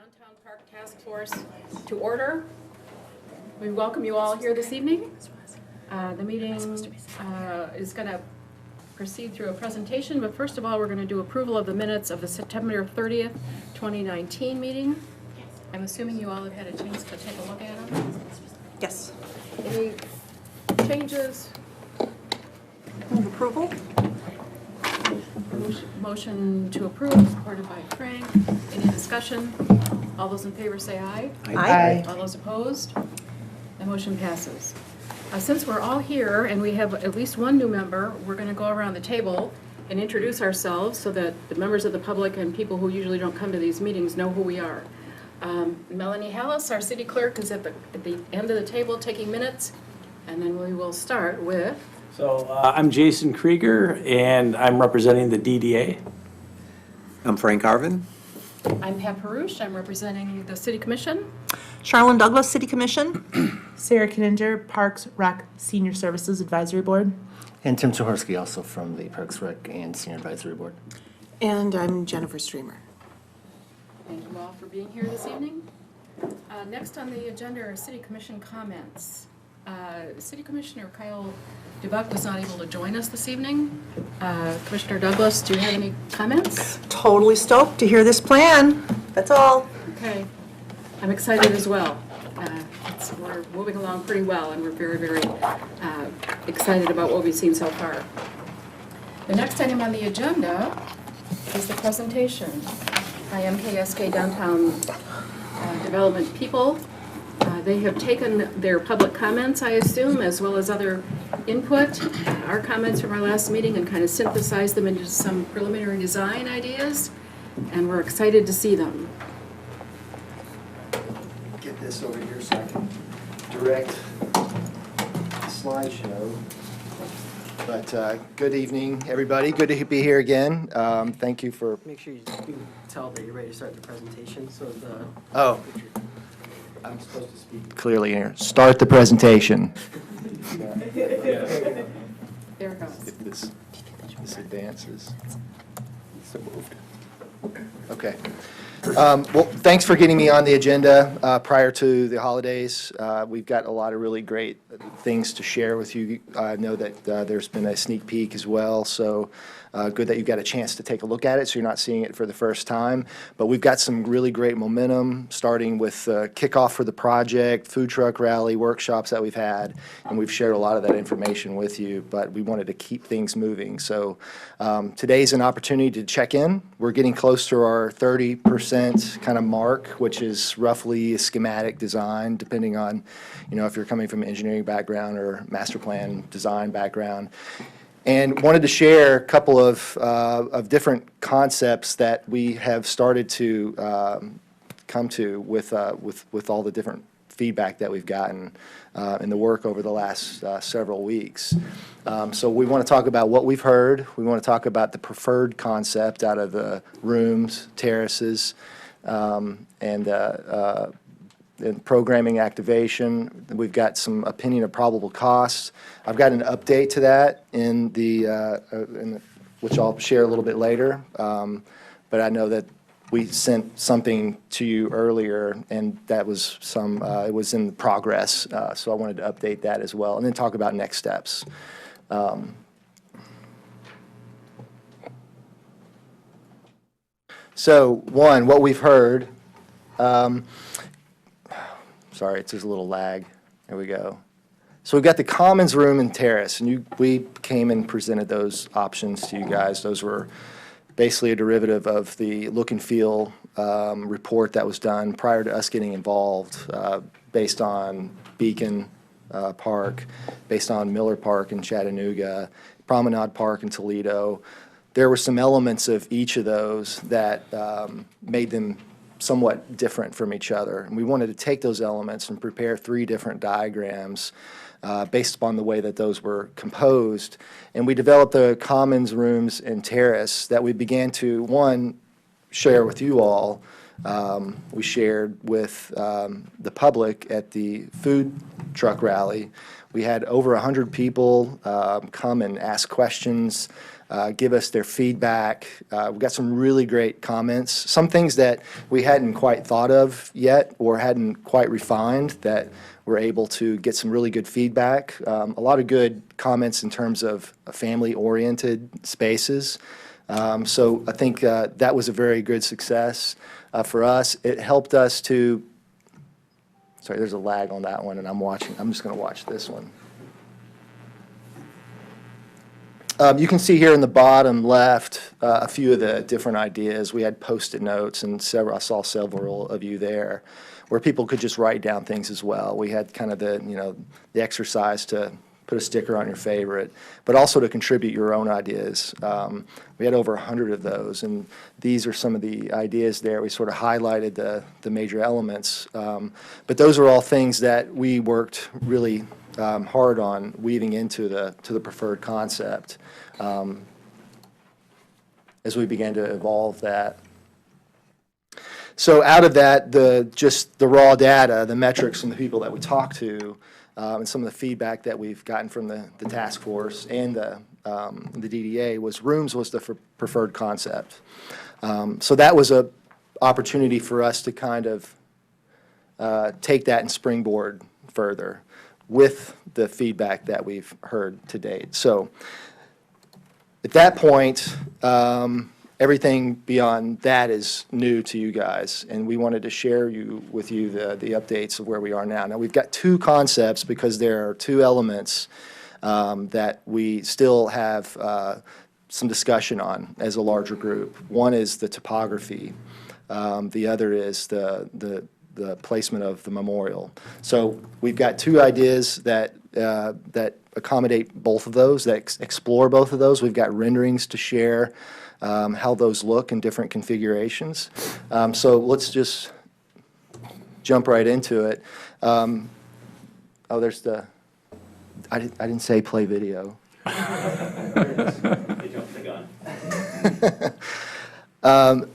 Downtown Park Task Force to order. We welcome you all here this evening. The meeting is going to proceed through a presentation, but first of all, we're going to do approval of the minutes of the September 30th, 2019 meeting. I'm assuming you all have had a chance to take a look at them. Yes. Any changes? Move approval? Motion to approve, supported by Frank. Any discussion? All those in favor say aye. Aye. All those opposed? The motion passes. Since we're all here and we have at least one new member, we're going to go around the table and introduce ourselves so that the members of the public and people who usually don't come to these meetings know who we are. Melanie Hallis, our city clerk, is at the end of the table taking minutes, and then we will start with... So I'm Jason Krieger, and I'm representing the DDA. I'm Frank Arvin. I'm Pat Perush. I'm representing the City Commission. Charlene Douglas, City Commission. Sarah Kinninger, Parks ROK Senior Services Advisory Board. And Tim Tuhorsky, also from the Parks Rec and Senior Advisory Board. And I'm Jennifer Streamer. Thank you all for being here this evening. Next on the agenda are City Commission comments. City Commissioner Kyle Dubuck was not able to join us this evening. Commissioner Douglas, do you have any comments? Totally stoked to hear this plan. That's all. Okay. I'm excited as well. We're moving along pretty well, and we're very, very excited about what we've seen so far. The next item on the agenda is the presentation by MKSK Downtown Development people. They have taken their public comments, I assume, as well as other input, our comments from our last meeting, and kind of synthesized them into some preliminary design ideas, and we're excited to see them. Get this over here so I can direct the slideshow. But good evening, everybody. Good to be here again. Thank you for... Make sure you tell that you're ready to start the presentation, so the... Oh, I'm supposed to speak clearly here. Start the presentation. There it goes. If this advances. So moved. Okay. Well, thanks for getting me on the agenda prior to the holidays. We've got a lot of really great things to share with you. I know that there's been a sneak peek as well, so good that you got a chance to take a look at it so you're not seeing it for the first time. But we've got some really great momentum, starting with kickoff for the project, food truck rally, workshops that we've had, and we've shared a lot of that information with you, but we wanted to keep things moving. So today's an opportunity to check in. We're getting close to our 30% kind of mark, which is roughly a schematic design, depending on, if you're coming from an engineering background or master plan design background. And wanted to share a couple of different concepts that we have started to come to with all the different feedback that we've gotten in the work over the last several weeks. So we want to talk about what we've heard. We want to talk about the preferred concept out of the rooms, terraces, and programming activation. We've got some opinion of probable costs. I've got an update to that in which I'll share a little bit later. But I know that we sent something to you earlier, and that was it was in progress. So I wanted to update that as well, and then talk about next steps. So what we've heard. Sorry, it's just a little lag. There we go. So we've got the commons room and terrace, and we came and presented those options to you guys. Those were basically a derivative of the look and feel report that was done prior to us getting involved, based on Beacon Park, based on Miller Park in Chattanooga, Promenade Park in Toledo. There were some elements of each of those that made them somewhat different from each other. And we wanted to take those elements and prepare 3 different diagrams based upon the way that those were composed. And we developed the commons, rooms, and terrace that we began to, one, share with you all. We shared with the public at the food truck rally. We had over 100 people come and ask questions. give us their feedback. We got some really great comments, some things that we hadn't quite thought of yet or hadn't quite refined that we're able to get some really good feedback. A lot of good comments in terms of family-oriented spaces. So I think that was a very good success for us. It helped us to, sorry, there's a lag on that one, and I'm just going to watch this one. You can see here in the bottom left a few of the different ideas. We had Post-it notes, and I saw several of you there, where people could just write down things as well. We had kind of the exercise to put a sticker on your favorite, but also to contribute your own ideas. We had over 100 of those, and these are some of the ideas there. We sort of highlighted the major elements, but those are all things that we worked really hard on weaving into the preferred concept as we began to evolve that. So out of that, just the raw data, the metrics and the people that we talked to, and some of the feedback that we've gotten from the task force and the DDA rooms was the preferred concept. So that was an opportunity for us to kind of take that and springboard further with the feedback that we've heard to date. So at that point, everything beyond that is new to you guys, and we wanted to share with you the updates of where we are now. Now, we've got two concepts because there are two elements that we still have some discussion on as a larger group. One is the topography. The other is the placement of the memorial. So we've got two ideas that accommodate both of those, that explore both of those. We've got renderings to share, how those look in different configurations. So let's just jump right into it. There's I didn't say play video.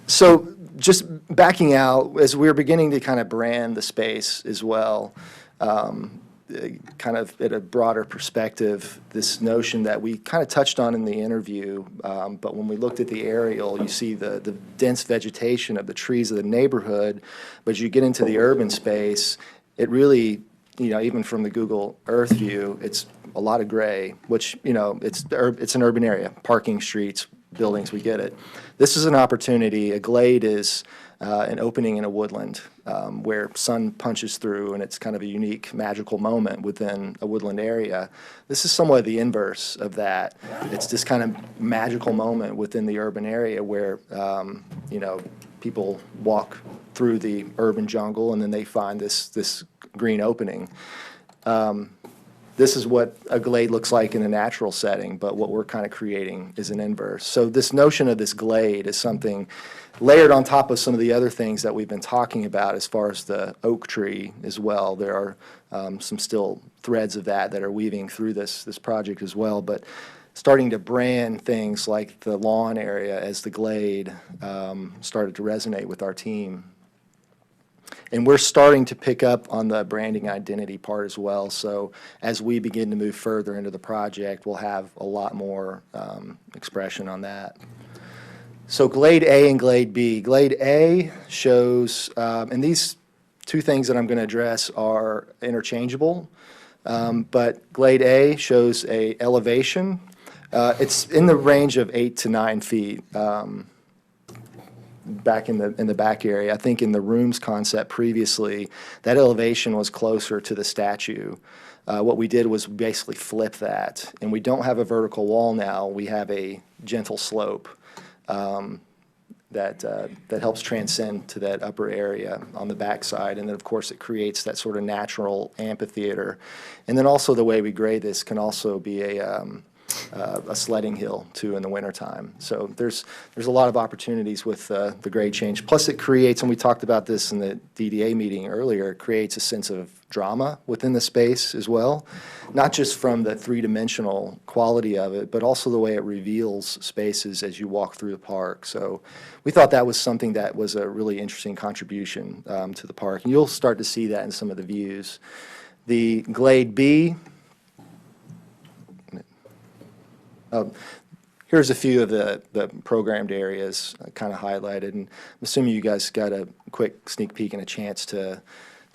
So just backing out, as we're beginning to kind of brand the space as well, kind of at a broader perspective, this notion that we kind of touched on in the interview, but when we looked at the aerial, you see the dense vegetation of the trees of the neighborhood, but as you get into the urban space, it really, even from the Google Earth view, it's a lot of gray, which, it's an urban area, parking, streets, buildings, we get it. This is an opportunity. A glade is an opening in a woodland where sun punches through, and it's kind of a unique, magical moment within a woodland area. This is somewhat the inverse of that. It's this kind of magical moment within the urban area where, people walk through the urban jungle, and then they find this green opening. This is what a glade looks like in a natural setting, but what we're kind of creating is an inverse. So this notion of this glade is something layered on top of some of the other things that we've been talking about as far as the oak tree as well. There are some still threads of that are weaving through this project as well, but starting to brand things like the lawn area as the glade started to resonate with our team. And we're starting to pick up on the branding identity part as well. So as we begin to move further into the project, we'll have a lot more expression on that. So Glade A and Glade B. Glade A shows, and these two things that I'm going to address are interchangeable, but Glade A shows a elevation. It's in the range of 8 to 9 feet. Back in the back area. I think in the rooms concept previously, that elevation was closer to the statue. What we did was basically flip that, and we don't have a vertical wall now. We have a gentle slope that helps transcend to that upper area on the backside, and then of course it creates that sort of natural amphitheater. And then also the way we grade this can also be a sledding hill too in the wintertime. So there's a lot of opportunities with the grade change. Plus it creates, and we talked about this in the DDA meeting earlier, it creates a sense of drama within the space as well. Not just from the three-dimensional quality of it, but also the way it reveals spaces as you walk through the park. So we thought that was something that was a really interesting contribution to the park. And you'll start to see that in some of the views. The Glade B, here's a few of the programmed areas kind of highlighted, and I'm assuming you guys got a quick sneak peek and a chance to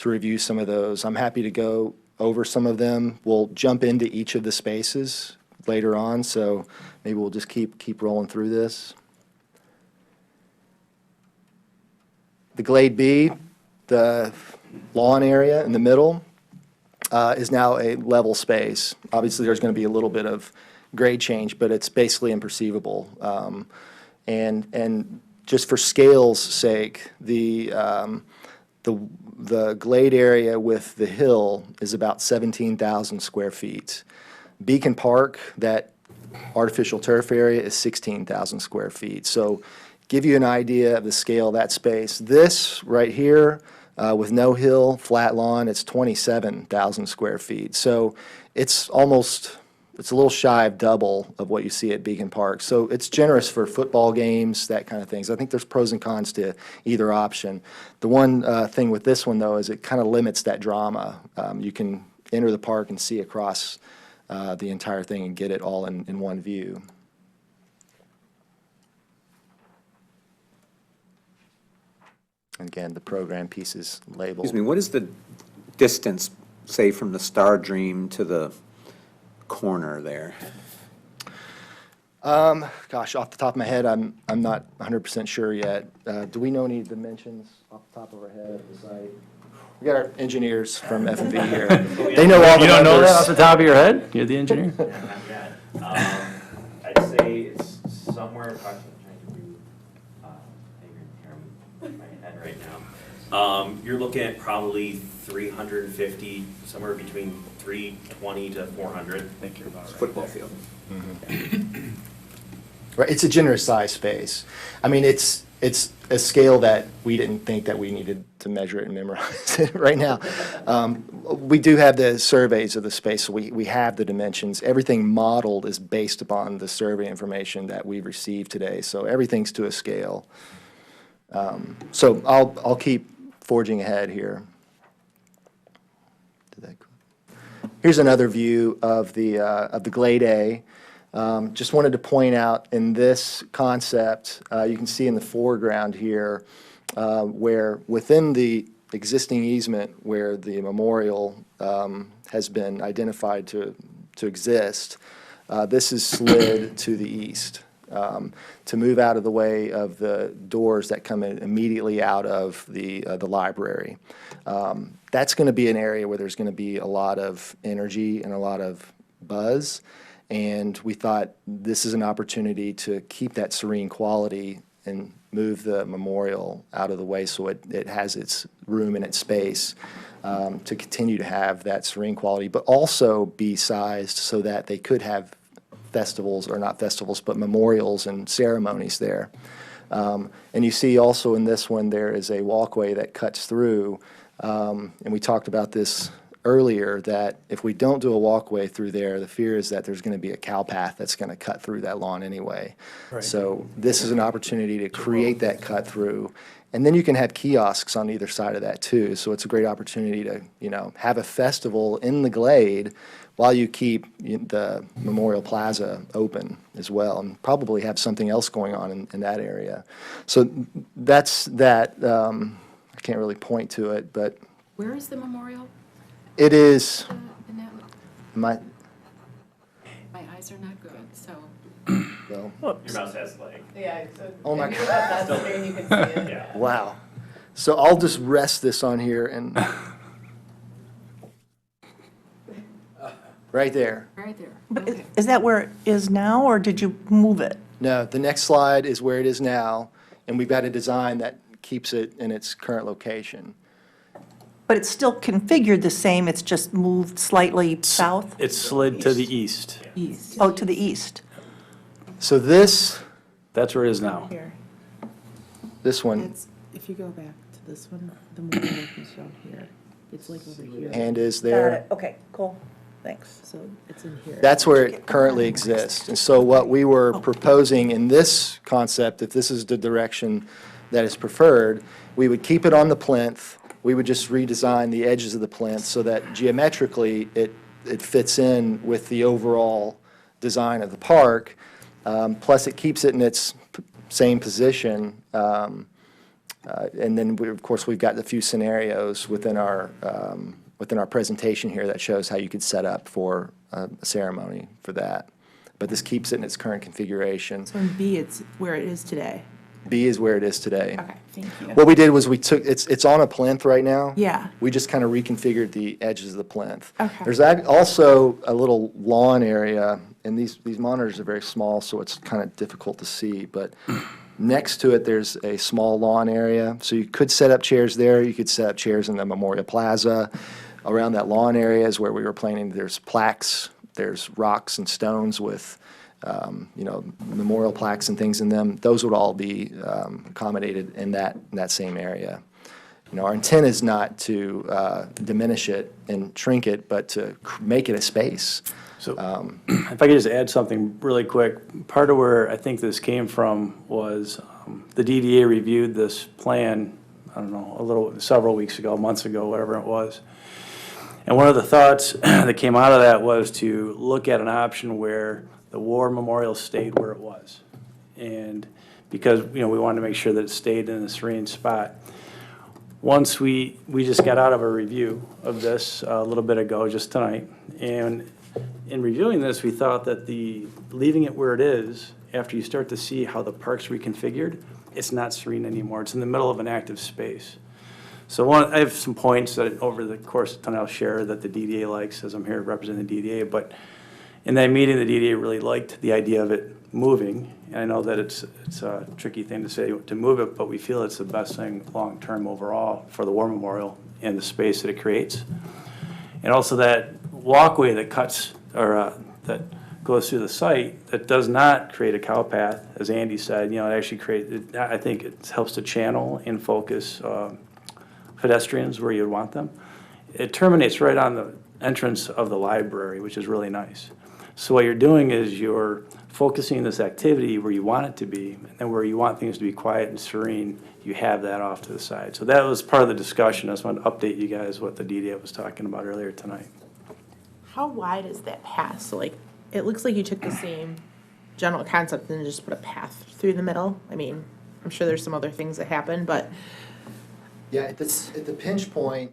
review some of those. I'm happy to go over some of them. We'll jump into each of the spaces later on, so maybe we'll just keep rolling through this. The Glade B, the lawn area in the middle, is now a level space. Obviously, there's going to be a little bit of grade change, but it's basically imperceivable. And just for scale's sake, the Glade area with the hill is about 17,000 square feet. Beacon Park, that artificial turf area, is 16,000 square feet. So give you an idea of the scale of that space. This right here, with no hill, flat lawn, it's 27,000 square feet. So it's a little shy of double of what you see at Beacon Park. So it's generous for football games, that kind of things. I think there's pros and cons to either option. The one thing with this one, though, is it kind of limits that drama. You can enter the park and see across the entire thing and get it all in one view. Again, the program piece is labeled. Excuse me, what is the distance, say, from the Star Dream to the corner there? Gosh, off the top of my head, I'm not 100% sure yet. Do we know any dimensions off the top of our head of the site? We got our engineers from F&B here. They know all the numbers. You don't know that off the top of your head? You're the engineer? I'd say it's somewhere approximately, trying to do, here in my head right now. You're looking at probably 350, somewhere between 320 to 400. I think you're about right. Football field. Right, it's a generous size space. I mean, it's a scale that we didn't think that we needed to measure it and memorize it right now. We do have the surveys of the space, so we have the dimensions. Everything modeled is based upon the survey information that we've received today, so everything's to a scale. So I'll keep forging ahead here. Here's another view of the Glade A. Just wanted to point out in this concept, you can see in the foreground here, where within the existing easement where the memorial has been identified to exist, this is slid to the east to move out of the way of the doors that come in immediately out of the library. That's going to be an area where there's going to be a lot of energy and a lot of buzz. And we thought this is an opportunity to keep that serene quality and move the memorial out of the way so it has its room and its space to continue to have that serene quality, but also be sized so that they could have festivals, or not festivals, but memorials and ceremonies there. And you see also in this one there is a walkway that cuts through, and we talked about this earlier, that if we don't do a walkway through there, the fear is that there's going to be a cow path that's going to cut through that lawn anyway. Right. So this is an opportunity to create that cut through. And then you can have kiosks on either side of that too. So it's a great opportunity to, have a festival in the Glade while you keep the Memorial Plaza open as well, and probably have something else going on in that area. So that's that. I can't really point to it, but Where is the memorial? it is In that- my, My eyes are not good, so. well, Your mouse has leg. Yeah, so. Oh my if you look at that screen, you can see it. Yeah. wow. So I'll just rest this on here and right there. Right there. But Okay. is that where it is now, or did you move it? No, the next slide is where it is now, and we've got a design that keeps it in its current location. But it's still configured the same, it's just moved slightly south? It's slid to the east. East. Oh, to the east. So this That's where it is now. Here, one, it's, if you go back to this one, the memorial is shown here. It's like over here. hand is Got there. it, okay, cool, thanks. So it's in here. That's where it currently exists. And so what we were proposing in this concept, if this is the direction that is preferred, we would keep it on the plinth. We would just redesign the edges of the plinth so that geometrically it fits in with the overall design of the park. Plus, it keeps it in its same position. And then, of course, we've got a few scenarios within our presentation here that shows how you could set up for a ceremony for that. But this keeps it in its current configuration. So in B, it's where it is today. B is where it is today. Okay, thank you. What we did was we took, it's on a plinth right now. Yeah. We just kind of reconfigured the edges of the plinth. Okay. There's also a little lawn area, and these monitors are very small, so it's kind of difficult to see, but next to it, there's a small lawn area. So you could set up chairs there, you could set up chairs in the Memorial Plaza. Around that lawn area is where we were planning, there's plaques, there's rocks and stones with memorial plaques and things in them. Those would all be accommodated in that same area. Our intent is not to diminish it and shrink it, but to make it a space. So if I could just add something really quick, part of where I think this came from was the DDA reviewed this plan, I don't know, several weeks ago, months ago, whatever it was. And one of the thoughts that came out of that was to look at an option where the war memorial stayed where it was. And because, we wanted to make sure that it stayed in a serene spot. Once we just got out of a review of this a little bit ago, just tonight, and in reviewing this, we thought that leaving it where it is, after you start to see how the park's reconfigured, it's not serene anymore. It's in the middle of an active space. So I have some points that over the course of tonight I'll share that the DDA likes, as I'm here representing the DDA, but in that meeting, the DDA really liked the idea of it moving. And I know that it's a tricky thing to say to move it, but we feel it's the best thing long-term overall for the War Memorial and the space that it creates. And also that walkway that that goes through the site that does not create a cow path, as Andy said, it actually I think it helps to channel and focus pedestrians where you'd want them. It terminates right on the entrance of the library, which is really nice. So what you're doing is you're focusing this activity where you want it to be, and where you want things to be quiet and serene, you have that off to the side. So that was part of the discussion. I just wanted to update you guys what the DDA was talking about earlier tonight. How wide is that path? So it looks like you took the same general concept and just put a path through the middle. I mean, I'm sure there's some other things that happen, but. Yeah, at the pinch point,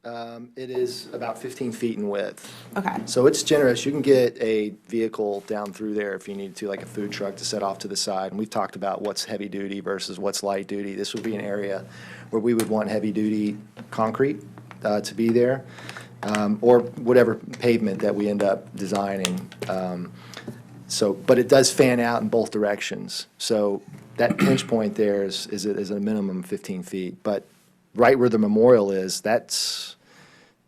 it is about 15 feet in width. Okay. So it's generous. You can get a vehicle down through there if you need to, like a food truck to set off to the side. And we've talked about what's heavy duty versus what's light duty. This would be an area where we would want heavy duty concrete to be there, or whatever pavement that we end up designing. But it does fan out in both directions. So that pinch point there is a minimum of 15 feet. But right where the memorial is, that's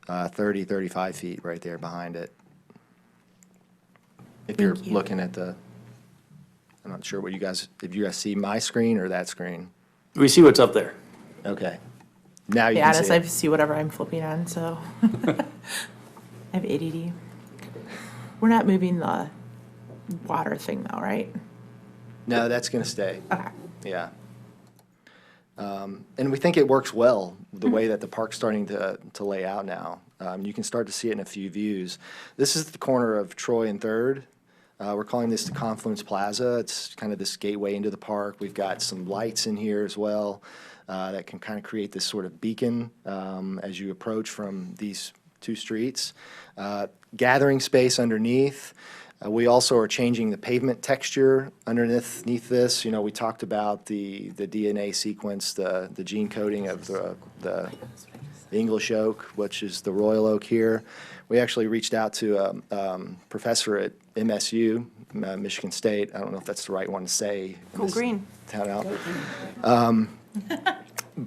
30, 35 feet right there behind it. If you're Thank you. looking at I'm not sure if you guys see my screen or that screen. We see what's up there. Okay. Now you Be can honest, see I it. see whatever I'm flipping on, so. I have ADD. We're not moving the water thing though, right? No, that's going to stay. Okay. Yeah. And we think it works well, the way that the park's starting to lay out now. You can start to see it in a few views. This is the corner of Troy and 3rd. We're calling this the Confluence Plaza. It's kind of this gateway into the park. We've got some lights in here as well that can kind of create this sort of beacon as you approach from these two streets. Gathering space underneath. We also are changing the pavement texture underneath this. We talked about the DNA sequence, the gene coding of the English oak, which is the royal oak here. We actually reached out to a professor at MSU, Michigan State. I don't know if that's the right one to say. Go green. Town out.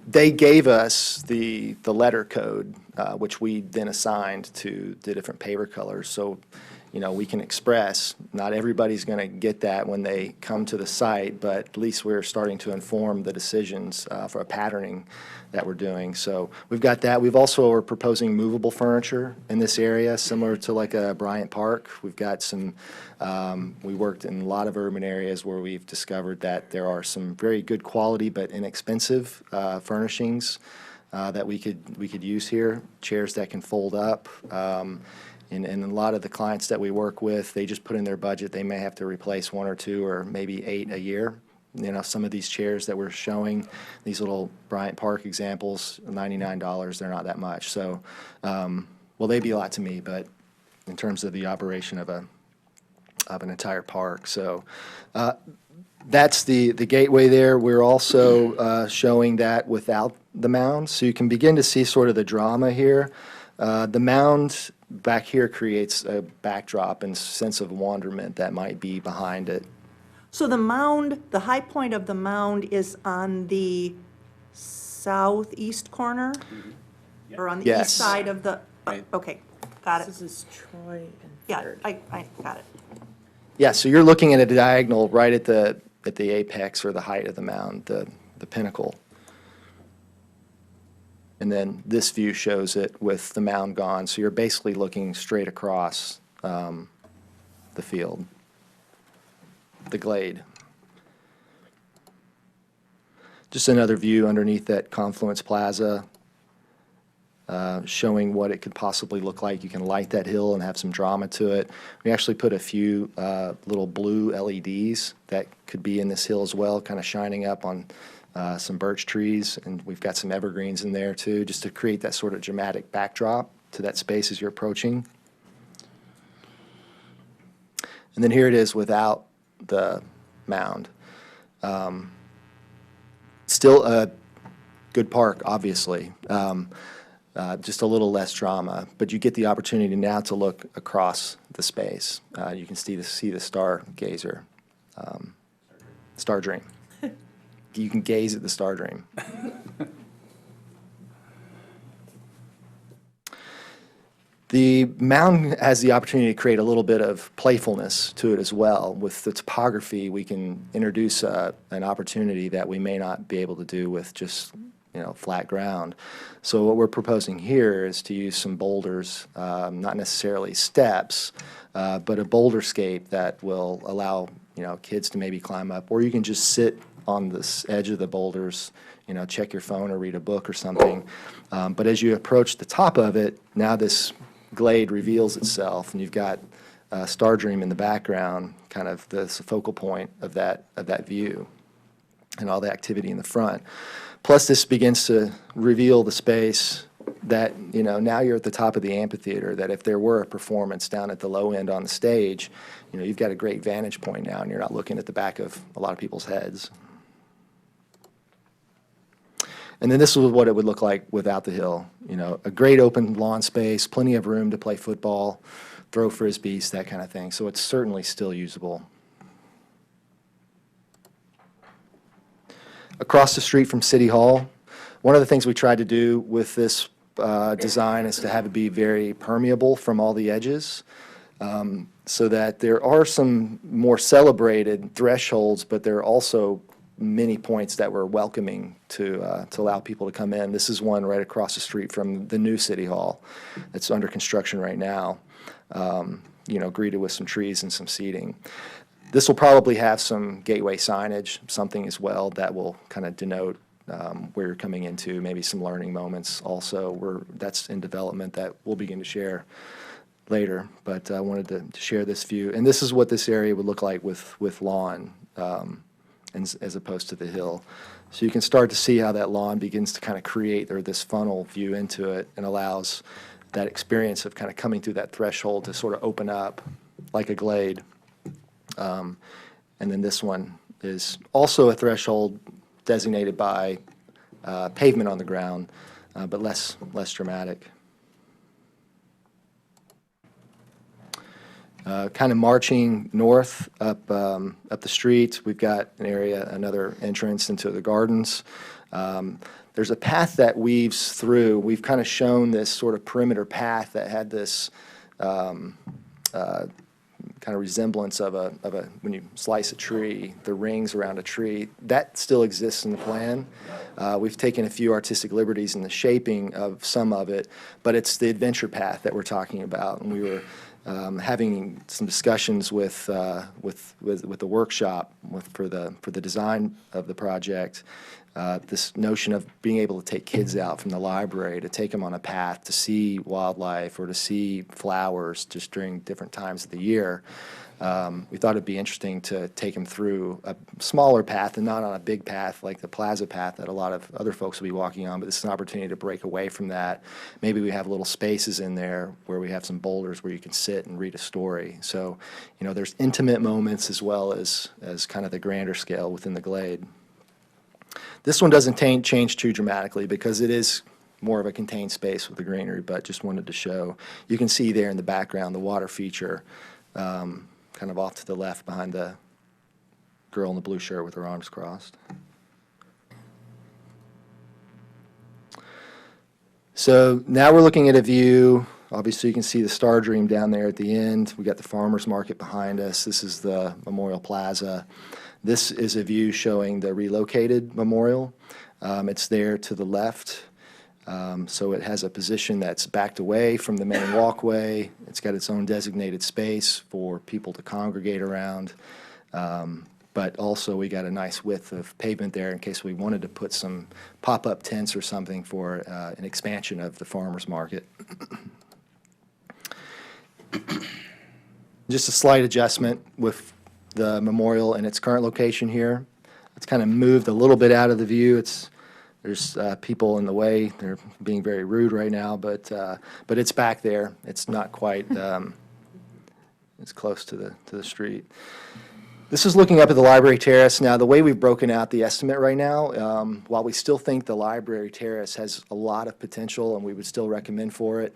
They gave us the letter code, which we then assigned to the different paver colors. So, we can express. Not everybody's going to get that when they come to the site, but at least we're starting to inform the decisions for a patterning that we're doing. So we've got that. We've also are proposing movable furniture in this area, similar to like a Bryant Park. We've got some. We worked in a lot of urban areas where we've discovered that there are some very good quality but inexpensive furnishings that we could use here. Chairs that can fold up. And a lot of the clients that we work with, they just put in their budget, they may have to replace 1 or 2 or maybe 8 a year. You know, some of these chairs that we're showing, these little Bryant Park examples, $99, they're not that much. So, well, they'd be a lot to me, but in terms of the operation of an entire park. So that's the gateway there. We're also showing that without the mound. So you can begin to see sort of the drama here. The mound back here creates a backdrop and sense of wonderment that might be behind it. So the mound, the high point of the mound is on the southeast corner? Or on the Yes. east side of the, okay, got it. This is Troy and Yeah, Third. I got it. Yeah, so you're looking at a diagonal right at the apex or the height of the mound, the pinnacle. And then this view shows it with the mound gone, so you're basically looking straight across the field, the glade. Just another view underneath that Confluence Plaza, showing what it could possibly look like. You can light that hill and have some drama to it. We actually put a few little blue LEDs that could be in this hill as well, kind of shining up on some birch trees, and we've got some evergreens in there too, just to create that sort of dramatic backdrop to that space as you're approaching. And then here it is without the mound. Still a good park, obviously. Just a little less drama, but you get the opportunity now to look across the space. You can see the stargazer, Star Dream. You can gaze at the Star Dream. The mound has the opportunity to create a little bit of playfulness to it as well. With the topography, we can introduce an opportunity that we may not be able to do with just flat ground. So what we're proposing here is to use some boulders, not necessarily steps, but a boulderscape that will allow kids to maybe climb up, or you can just sit on this edge of the boulders, check your phone or read a book or something. But as you approach the top of it, now this glade reveals itself, and you've got Star Dream in the background, kind of the focal point of that view, and all the activity in the front. Plus, this begins to reveal the space that, now you're at the top of the amphitheater, that if there were a performance down at the low end on the stage, you've got a great vantage point now, and you're not looking at the back of a lot of people's heads. And then this is what it would look like without the hill. A great open lawn space, plenty of room to play football, throw frisbees, that kind of thing. So it's certainly still usable. Across the street from City Hall, one of the things we tried to do with this design is to have it be very permeable from all the edges, so that there are some more celebrated thresholds, but there are also many points that we're welcoming to allow people to come in. This is one right across the street from the new City Hall. It's under construction right now, greeted with some trees and some seating. This will probably have some gateway signage, something as well that will kind of denote where you're coming into, maybe some learning moments also. That's in development that we'll begin to share later, but I wanted to share this view. And this is what this area would look like with lawn, as opposed to the hill. So you can start to see how that lawn begins to kind of create this funnel view into it, and allows that experience of kind of coming through that threshold to sort of open up like a glade. And then this one is also a threshold designated by pavement on the ground, but less dramatic. Kind of marching north up the street, we've got another entrance into the gardens. There's a path that weaves through. We've kind of shown this sort of perimeter path that had this kind of resemblance of a when you slice a tree, the rings around a tree. That still exists in the plan. We've taken a few artistic liberties in the shaping of some of it, but it's the adventure path that we're talking about. And we were having some discussions with the workshop for the design of the project, this notion of being able to take kids out from the library, to take them on a path to see wildlife or to see flowers just during different times of the year. We thought it'd be interesting to take them through a smaller path and not on a big path like the Plaza path that a lot of other folks will be walking on, but this is an opportunity to break away from that. Maybe we have little spaces in there where we have some boulders where you can sit and read a story. So, you know, there's intimate moments as well as kind of the grander scale within the glade. This one doesn't change too dramatically because it is more of a contained space with the greenery, but just wanted to show. You can see there in the background the water feature, kind of off to the left behind the girl in the blue shirt with her arms crossed. So now we're looking at a view. Obviously, you can see the Star Dream down there at the end. We got the farmers market behind us. This is the Memorial Plaza. This is a view showing the relocated memorial. It's there to the left. So it has a position that's backed away from the main walkway. It's got its own designated space for people to congregate around. But also we got a nice width of pavement there in case we wanted to put some pop-up tents or something for an expansion of the farmers market. Just a slight adjustment with the memorial in its current location here. It's kind of moved a little bit out of the view. There's people in the way. They're being very rude right now, but it's back there. It's not quite as close to the street. This is looking up at the library terrace. Now, the way we've broken out the estimate right now, while we still think the library terrace has a lot of potential and we would still recommend for it,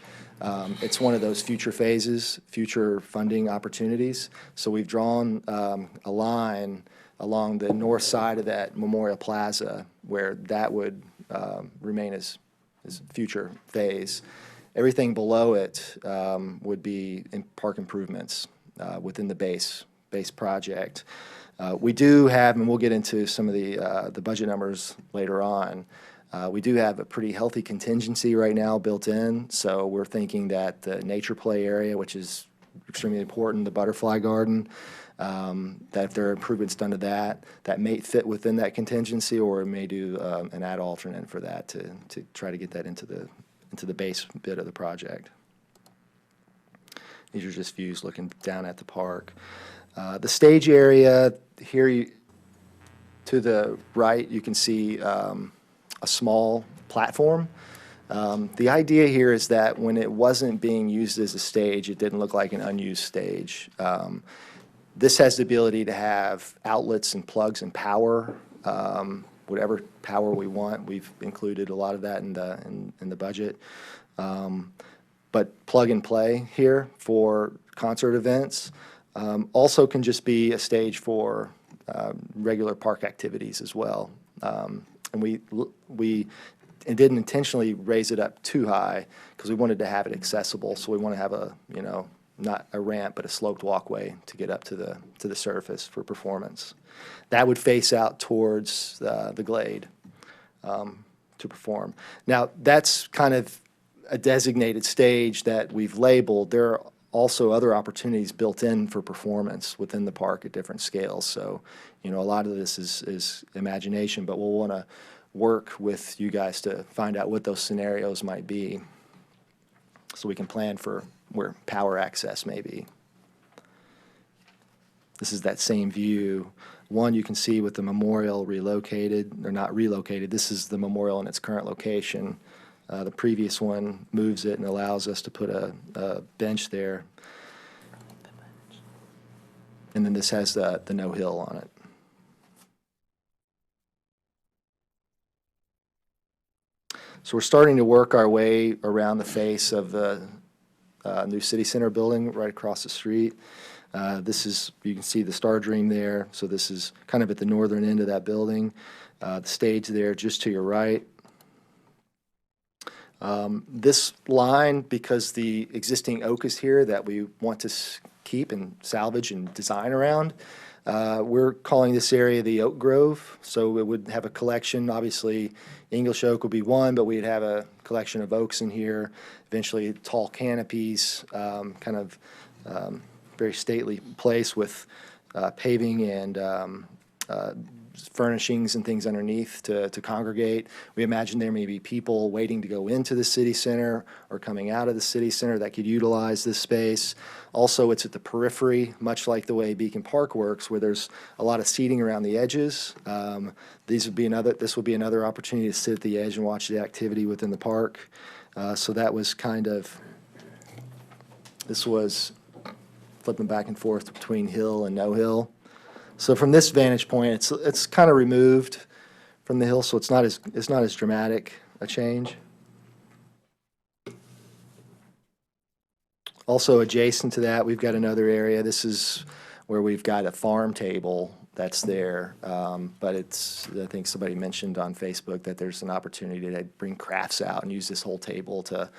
it's one of those future phases, future funding opportunities. So we've drawn a line along the north side of that Memorial Plaza where that would remain as future phase. Everything below it would be in park improvements within the base project. We do have, and we'll get into some of the budget numbers later on, we do have a pretty healthy contingency right now built in, so we're thinking that the nature play area, which is extremely important, the butterfly garden, that if there are improvements done to that may fit within that contingency, or it may do an ad alternate for that to try to get that into the base bit of the project. These are just views looking down at the park. The stage area here, to the right, you can see a small platform. The idea here is that when it wasn't being used as a stage, it didn't look like an unused stage. This has the ability to have outlets and plugs and power, whatever power we want. We've included a lot of that in the budget. But plug and play here for concert events. Also can just be a stage for regular park activities as well. And we didn't intentionally raise it up too high because we wanted to have it accessible. So we want to have a, you know, not a ramp, but a sloped walkway to get up to the surface for performance. That would face out towards the glade to perform. Now, that's kind of a designated stage that we've labeled. There are also other opportunities built in for performance within the park at different scales. So, you know, a lot of this is imagination, but we'll want to work with you guys to find out what those scenarios might be so we can plan for where power access may be. This is that same view. One you can see with the memorial relocated, or not relocated. This is the memorial in its current location. The previous one moves it and allows us to put a bench there. And then this has the no hill on it. So we're starting to work our way around the face of the new City Center building right across the street. This is, you can see the Star Dream there. So this is kind of at the northern end of that building. The stage there just to your right. This line, because the existing oak is here that we want to keep and salvage and design around, we're calling this area the Oak Grove. So it would have a collection. Obviously, English oak would be one, but we'd have a collection of oaks in here. Eventually, tall canopies, kind of very stately place with paving and furnishings and things underneath to congregate. We imagine there may be people waiting to go into the city center or coming out of the city center that could utilize this space. Also, it's at the periphery, much like the way Beacon Park works, where there's a lot of seating around the edges. This would be another opportunity to sit at the edge and watch the activity within the park. So that was this was flipping back and forth between hill and no hill. So from this vantage point, it's kind of removed from the hill, so it's not as dramatic a change. Also adjacent to that, we've got another area. This is where we've got a farm table that's there, but I think somebody mentioned on Facebook that there's an opportunity to bring crafts out and use this whole table to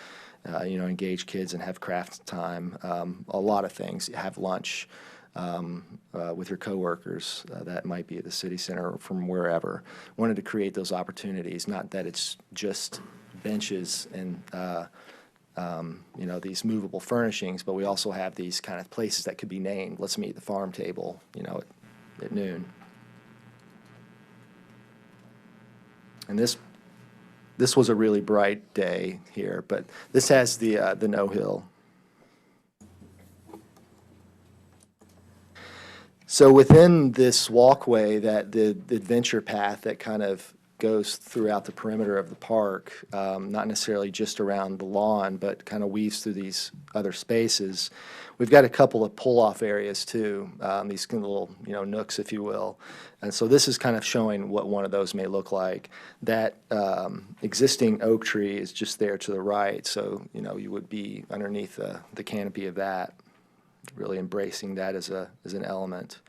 engage kids and have craft time. A lot of things. Have lunch with your coworkers that might be at the city center or from wherever. Wanted to create those opportunities, not that it's just benches and these movable furnishings, but we also have these kind of places that could be named. Let's meet at the farm table, at noon. And this was a really bright day here, but this has the no hill. So within this walkway, that the adventure path that kind of goes throughout the perimeter of the park, not necessarily just around the lawn, but kind of weaves through these other spaces. We've got a couple of pull-off areas too, these little nooks, if you will. And so this is kind of showing what one of those may look like. That existing oak tree is just there to the right, so you would be underneath the canopy of that, really embracing that as an element.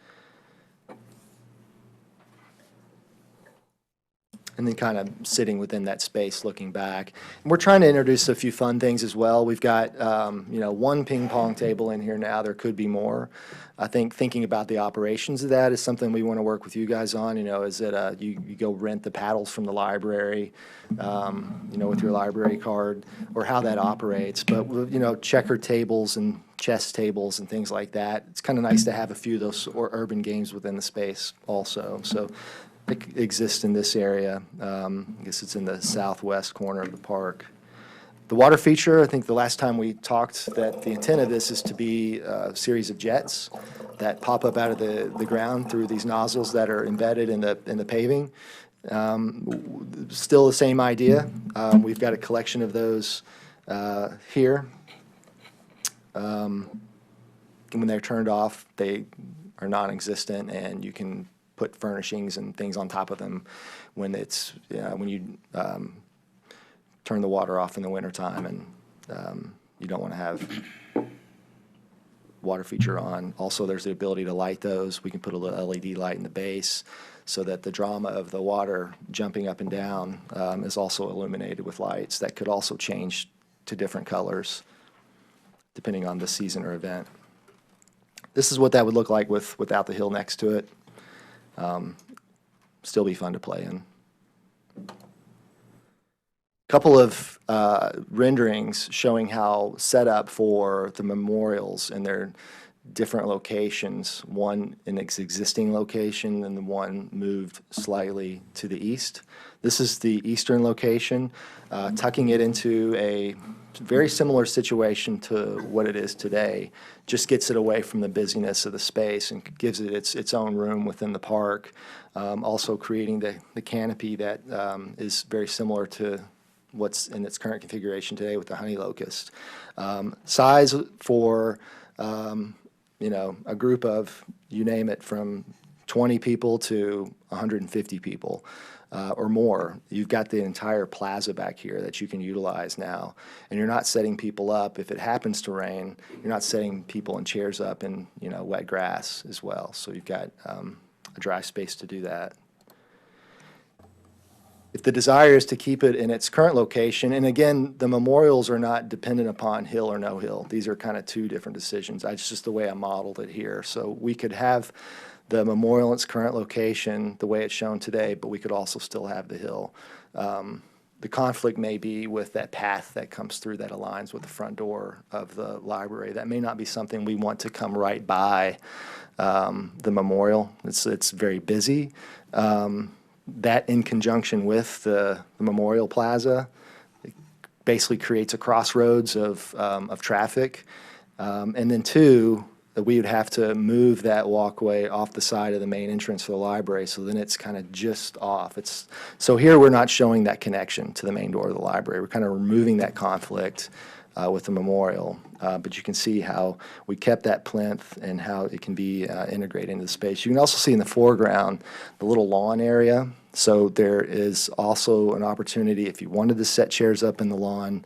And then kind of sitting within that space looking back. And we're trying to introduce a few fun things as well. We've got, one ping pong table in here now. There could be more. I think thinking about the operations of that is something we want to work with you guys on. Is it you go rent the paddles from the library, with your library card, or how that operates. But, checker tables and chess tables and things like that. It's kind of nice to have a few of those urban games within the space also. So it exists in this area. I guess it's in the southwest corner of the park. The water feature, I think the last time we talked that the intent of this is to be a series of jets that pop up out of the ground through these nozzles that are embedded in the paving. Still the same idea. We've got a collection of those here. When they're turned off, they are non-existent, and you can put furnishings and things on top of them when you turn the water off in the wintertime, and you don't want to have water feature on. Also, there's the ability to light those. We can put a little LED light in the base so that the drama of the water jumping up and down is also illuminated with lights that could also change to different colors depending on the season or event. This is what that would look like without the hill next to it. Still be fun to play in. Couple of renderings showing how set up for the memorials and their different locations. One in its existing location and the one moved slightly to the east. This is the eastern location, tucking it into a very similar situation to what it is today. Just gets it away from the busyness of the space and gives it its own room within the park. Also creating the canopy that is very similar to what's in its current configuration today with the honey locust. Size for a group of, you name it, from 20 people to 150 people or more. You've got the entire plaza back here that you can utilize now, and you're not setting people up. If it happens to rain, you're not setting people in chairs up in wet grass as well. So you've got a dry space to do that. If the desire is to keep it in its current location, and again, the memorials are not dependent upon hill or no hill. These are kind of two different decisions. That's just the way I modeled it here. So we could have the memorial in its current location the way it's shown today, but we could also still have the hill. the conflict may be with that path that comes through that aligns with the front door of the library. That may not be something we want to come right by the memorial. It's very busy. That in conjunction with the memorial plaza basically creates a crossroads of traffic. And then two, that we would have to move that walkway off the side of the main entrance for the library, so then it's kind of just off. So here we're not showing that connection to the main door of the library. We're kind of removing that conflict with the memorial. But you can see how we kept that plinth and how it can be integrated into the space. You can also see in the foreground the little lawn area. So there is also an opportunity, if you wanted to set chairs up in the lawn,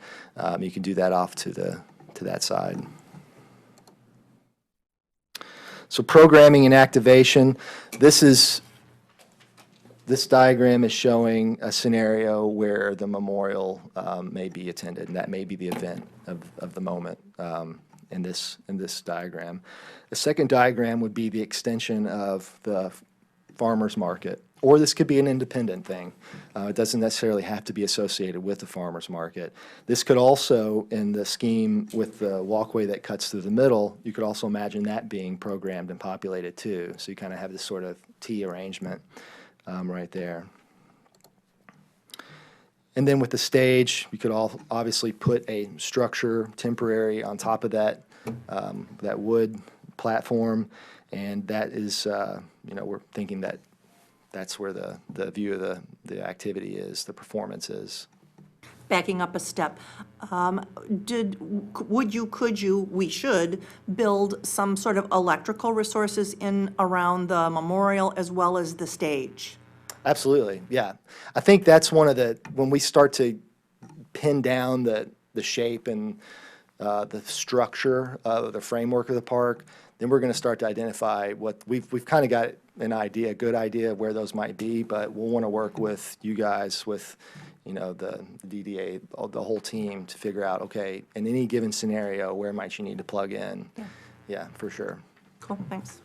you can do that off to that side. So programming and activation, this diagram is showing a scenario where the memorial may be attended, and that may be the event of the moment in this diagram. The second diagram would be the extension of the farmer's market, or this could be an independent thing. It doesn't necessarily have to be associated with the farmer's market. This could also, in the scheme with the walkway that cuts through the middle, you could also imagine that being programmed and populated too. So you kind of have this sort of T arrangement right there. And then with the stage, you could obviously put a structure temporary on top of that, that wood platform, and that is, we're thinking that that's where the view of the activity is, the performance is. Backing up a step, we should build some sort of electrical resources in around the memorial as well as the stage? Absolutely, yeah. I think that's one of when we start to pin down the shape and the structure of the framework of the park, then we're going to start to identify what we've kind of got a good idea of where those might be, but we'll want to work with you guys, with the DDA, the whole team, to figure out, okay, in any given scenario, where might you need to plug in? Yeah, for sure. Cool, thanks.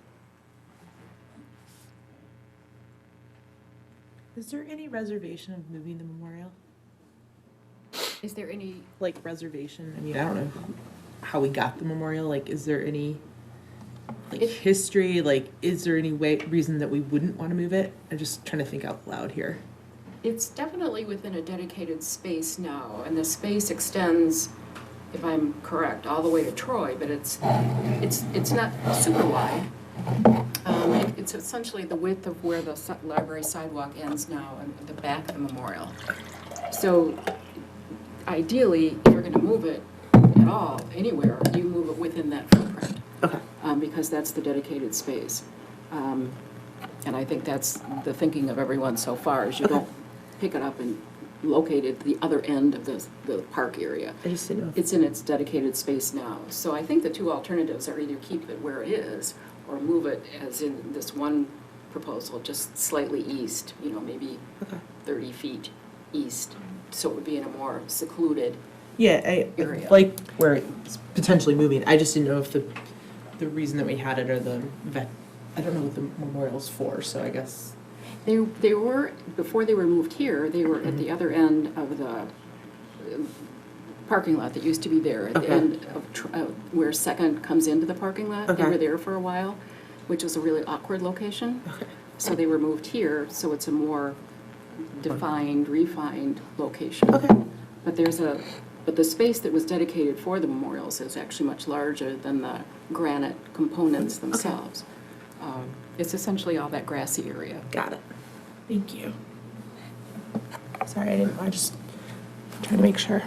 Is there any reservation of moving the memorial? Is there any, Like reservation? I mean, I don't know how we got the memorial. Like, is there any history? Like, is there any reason that we wouldn't want to move it? I'm just trying to think out loud here. it's definitely within a dedicated space now, and the space extends, if I'm correct, all the way to Troy, but it's not super wide. It's essentially the width of where the library sidewalk ends now and the back of the memorial. So ideally, if you're going to move it at all, anywhere, you move it within that footprint. Okay. Because that's the dedicated space. And I think that's the thinking of everyone so far, is you don't pick it up and locate it at the other end of the park area. I just didn't know. It's in its dedicated space now. So I think the two alternatives are either keep it where it is or move it, as in this one proposal, just slightly east, maybe 30 feet east. So it would be in a more secluded I area. like where it's potentially moving. I just didn't know if the reason that we had it, or I don't know what the memorial's for, so I guess. They were, before they were moved here, they were at the other end of the parking lot that used to be there, at the end of where Second comes into the parking lot. They were there for a while, which was a really awkward location. So they were moved here, so it's a more defined, refined location. But but the space that was dedicated for the memorials is actually much larger than the granite components themselves. It's essentially all that grassy area. Got it. Thank you. Sorry, I just trying to make sure.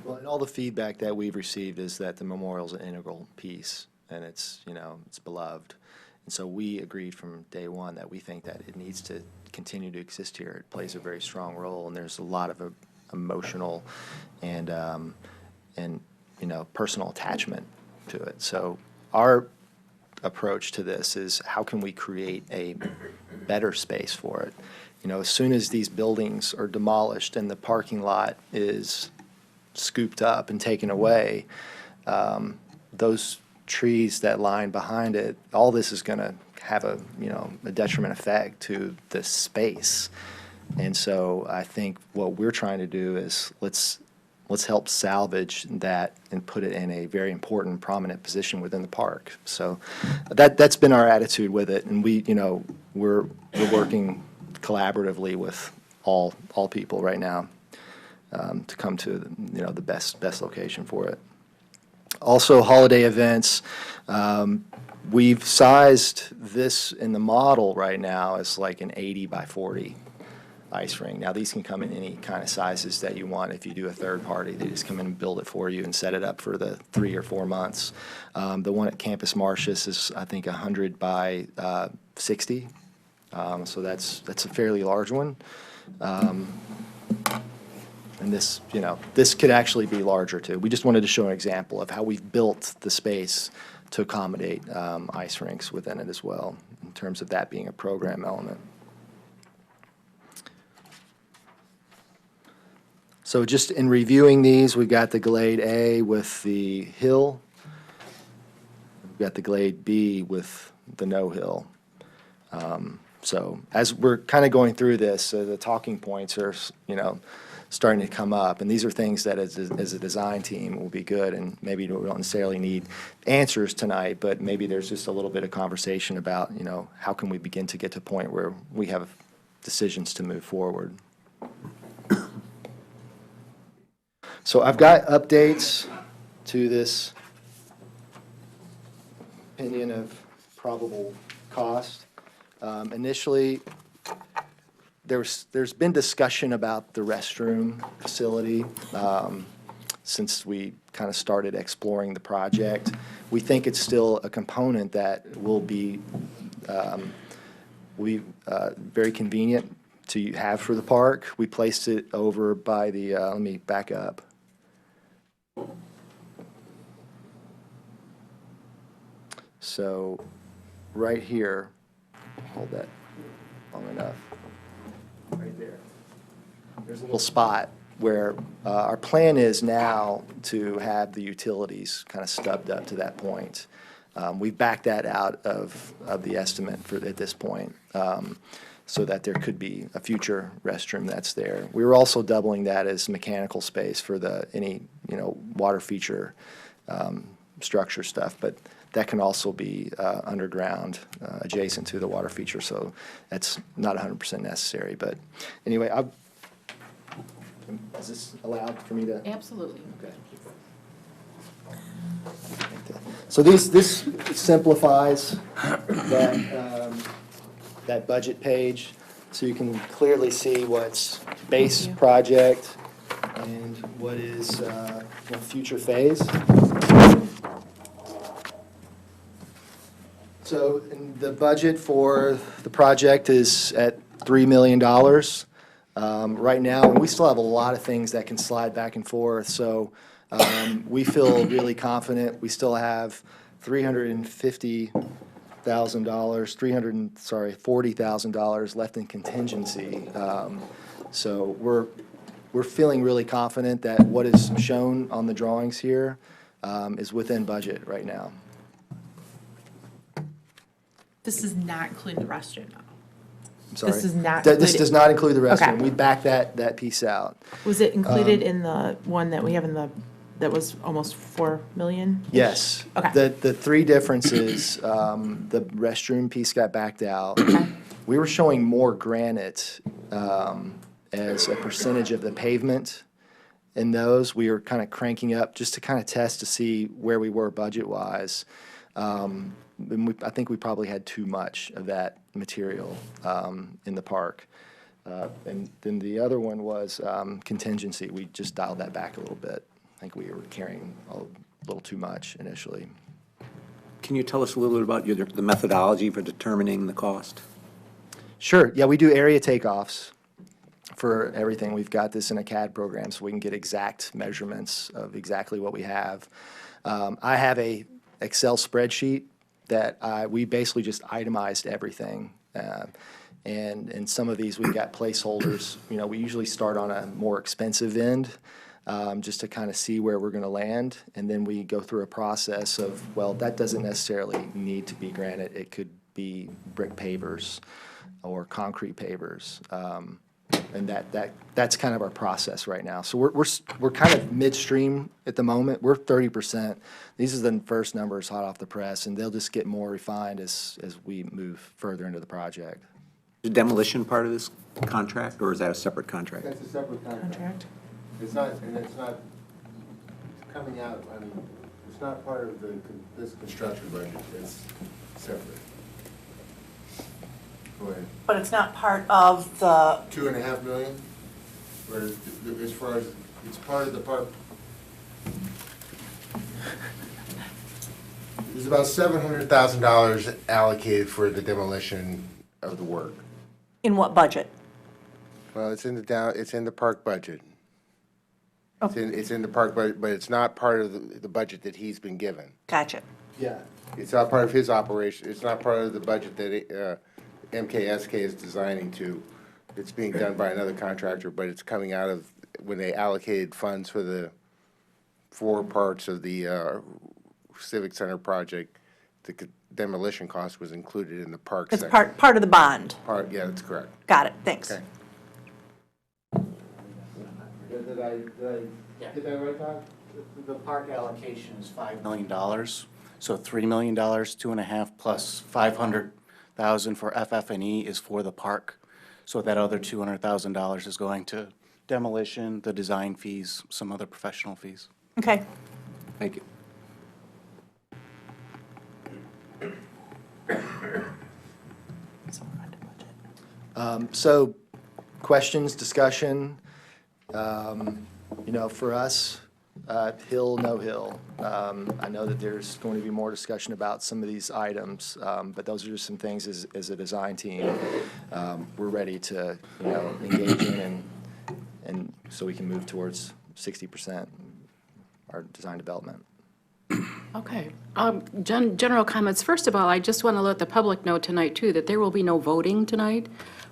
Well, and all the feedback that we've received is that the memorial's an integral piece, and it's beloved. And so we agreed from day one that we think that it needs to continue to exist here. It plays a very strong role, and there's a lot of emotional and personal attachment to it. So our approach to this is, how can we create a better space for it? As soon as these buildings are demolished and the parking lot is scooped up and taken away, those trees that line behind it, all this is going to have a, a detriment effect to the space. And so I think what we're trying to do is let's help salvage that and put it in a very important, prominent position within the park. So that's been our attitude with it, and we're working collaboratively with all people right now to come to the best location for it. Also, holiday events. We've sized this in the model right now as like an 80 by 40 ice rink. Now, these can come in any kind of sizes that you want. If you do a third party, they just come in and build it for you and set it up for the 3 or 4 months. The one at Campus Martius is, I think, 100 by 60. So that's a fairly large one. And this, this could actually be larger too. We just wanted to show an example of how we've built the space to accommodate ice rinks within it as well, in terms of that being a program element. So just in reviewing these, we've got the Glade A with the hill. We've got the Glade B with the no hill. So as we're kind of going through this, the talking points are, starting to come up. And these are things that as a design team will be good. And maybe we don't necessarily need answers tonight, but maybe there's just a little bit of conversation about, how can we begin to get to a point where we have decisions to move forward. So I've got updates to this opinion of probable cost. Initially, there's been discussion about the restroom facility since we kind of started exploring the project. We think it's still a component that will be very convenient to have for the park. We placed it over by the, let me back up. So right here, hold that long enough, right there. There's a little spot where our plan is now to have the utilities kind of stubbed up to that point. We've backed that out of the estimate at this point, so that there could be a future restroom that's there. We were also doubling that as mechanical space for any water feature structure stuff, but that can also be underground, adjacent to the water feature, so that's not 100% necessary. But anyway, is this allowed for me to? Absolutely. Okay. So this simplifies that budget page, so you can clearly see what's base project and what is future phase. So the budget for the project is at $3 million right now, and we still have a lot of things that can slide back and forth. So we feel really confident. We still have $40,000 left in contingency. So we're feeling really confident that what is shown on the drawings here is within budget right now. This does not include the restroom, though. I'm sorry. This is not This included- does not include the restroom. Okay. We backed that piece out. Was it included in the one that we have that was almost 4 million? Yes. Okay. The three differences, the restroom piece got backed out. We were showing more granite as a percentage of the pavement. In those, we were kind of cranking up just to kind of test to see where we were budget-wise. I think we probably had too much of that material in the park. And then the other one was contingency. We just dialed that back a little bit. I think we were carrying a little too much initially. Can you tell us a little bit about the methodology for determining the cost? Sure. Yeah, we do area takeoffs for everything. We've got this in a CAD program, so we can get exact measurements of exactly what we have. I have a Excel spreadsheet that we basically just itemized everything. And in some of these, we've got placeholders. We usually start on a more expensive end, just to kind of see where we're going to land. And then we go through a process of, well, that doesn't necessarily need to be granite. It could be brick pavers or concrete pavers. And that's kind of our process right now. So we're kind of midstream at the moment. We're 30%. These are the first numbers hot off the press, and they'll just get more refined as we move further into the project. Is demolition part of this contract, or is that a separate contract? That's a separate contract. It's not coming out, I mean, it's not part of this construction budget, it's separate. Go ahead. But it's not part of the, 2.5 million, or as far as, it's part of the part. There's about $700,000 allocated for the demolition of the work. in what budget? Well, it's in the park budget. It's in the park budget, but it's not part of the budget that he's been given. Gotcha. Yeah. It's not part of his operation, it's not part of the budget that MKSK is designing to. It's being done by another contractor, but it's coming out of, when they allocated funds for the 4 parts of the Civic Center project, the demolition cost was included in the park It's section. part of the bond. Yeah, that's correct. Got it, thanks. Okay. Did I get that right, Todd? The park allocation is $5 million, so $3 million, 2.5 plus 500,000 for FF&E is for the park. So that other $200,000 is going to demolition, the design fees, some other professional fees. Okay. Thank you. So, questions, discussion, for us, hill, no hill. I know that there's going to be more discussion about some of these items, but those are just some things as a design team, we're ready to, engage in and so we can move towards 60% our design development. Okay. General comments. First of all, I just want to let the public know tonight, too, that there will be no voting tonight.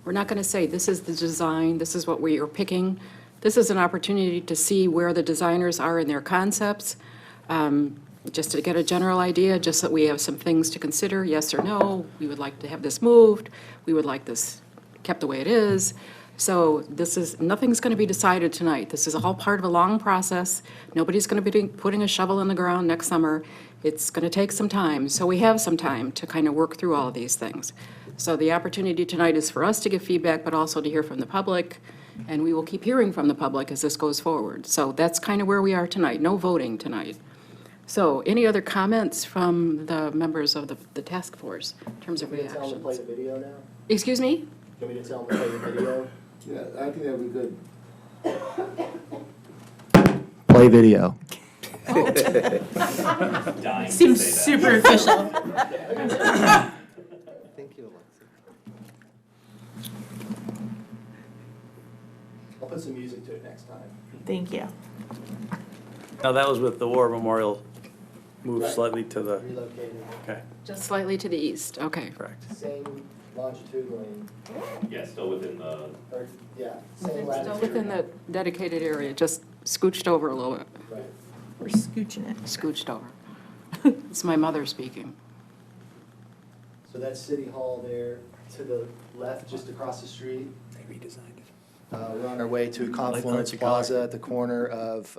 We're not going to say, this is the design, this is what we are picking. This is an opportunity to see where the designers are in their concepts, just to get a general idea, just that we have some things to consider, yes or no. We would like to have this moved. We would like this kept the way it is. So nothing's going to be decided tonight. This is all part of a long process. Nobody's going to be putting a shovel in the ground next summer. It's going to take some time. So we have some time to kind of work through all of these things. So the opportunity tonight is for us to give feedback, but also to hear from the public. And we will keep hearing from the public as this goes forward. So that's kind of where we are tonight. No voting tonight. So any other comments from the members of the task force in terms of reactions? Can you tell them to play the video now? Excuse me? Can we tell them to play the video? Yeah, I think that would be good. Play video. Seems super official. Thank you, Alexa. I'll put some music to it next time. Thank you. Now, that was with the War Memorial moved Right. slightly to the, Relocated. okay, Just slightly to the east, okay. correct. Same longitudinally, Yeah, still within the. or, yeah, same Still latitude. within the dedicated area, just scooched over a little bit, Right. We're scooching it. scooched over. It's my mother speaking. So that's City Hall there, to the left, just across the street. They redesigned it. We're on our way to Confluence Plaza at the corner of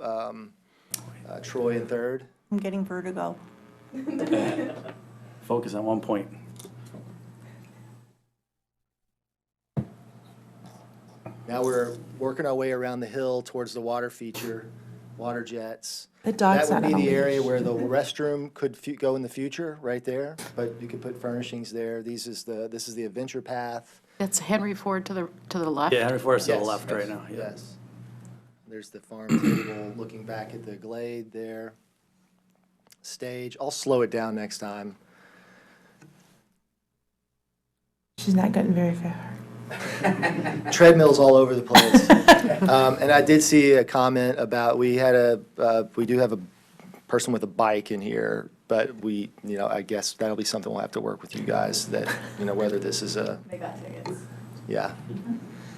Troy and Third. I'm getting vertigo. Focus on one point. Now we're working our way around the hill towards the water feature, water jets. The dog's That would not be on the a area leash. where the restroom could go in the future, right there. But you could put furnishings there. This is the adventure path. That's Henry Ford to the left? Yeah, Henry Forest to the Yes, left right now, yeah. Yes. There's the farm table, looking back at the glade there. Stage. I'll slow it down next time. She's not getting very far. Treadmills all over the place. And I did see a comment about, we do have a person with a bike in here, but I guess that'll be something we'll have to work with you guys, that, whether this is a, They got tickets. yeah.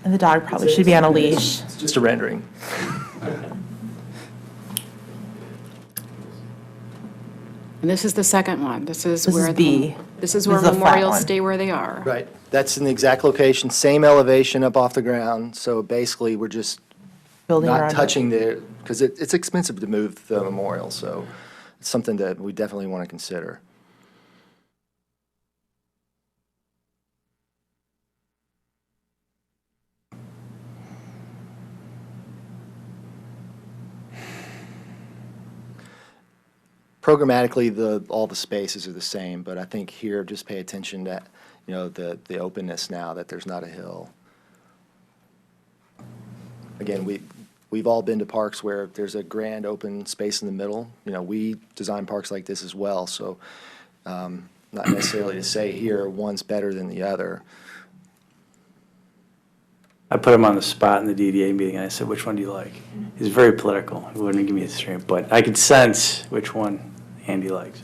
And the dog probably should be on a leash. It's just a rendering. And this is the second one. This is This where is B. This is where This is a flat memorials one. stay where they are. Right. That's in the exact location, same elevation up off the ground. So basically, we're just Building around not it. touching the, because it's expensive to move the memorial, so it's something that we definitely want to consider. Programmatically, all the spaces are the same, but I think here, just pay attention to, the openness now that there's not a hill. Again, we've all been to parks where there's a grand open space in the middle. We design parks like this as well, so not necessarily to say here, one's better than the other. I put him on the spot in the DDA meeting, and I said, which one do you like? He's very political. He wouldn't give me a straight, but I could sense which one Andy likes.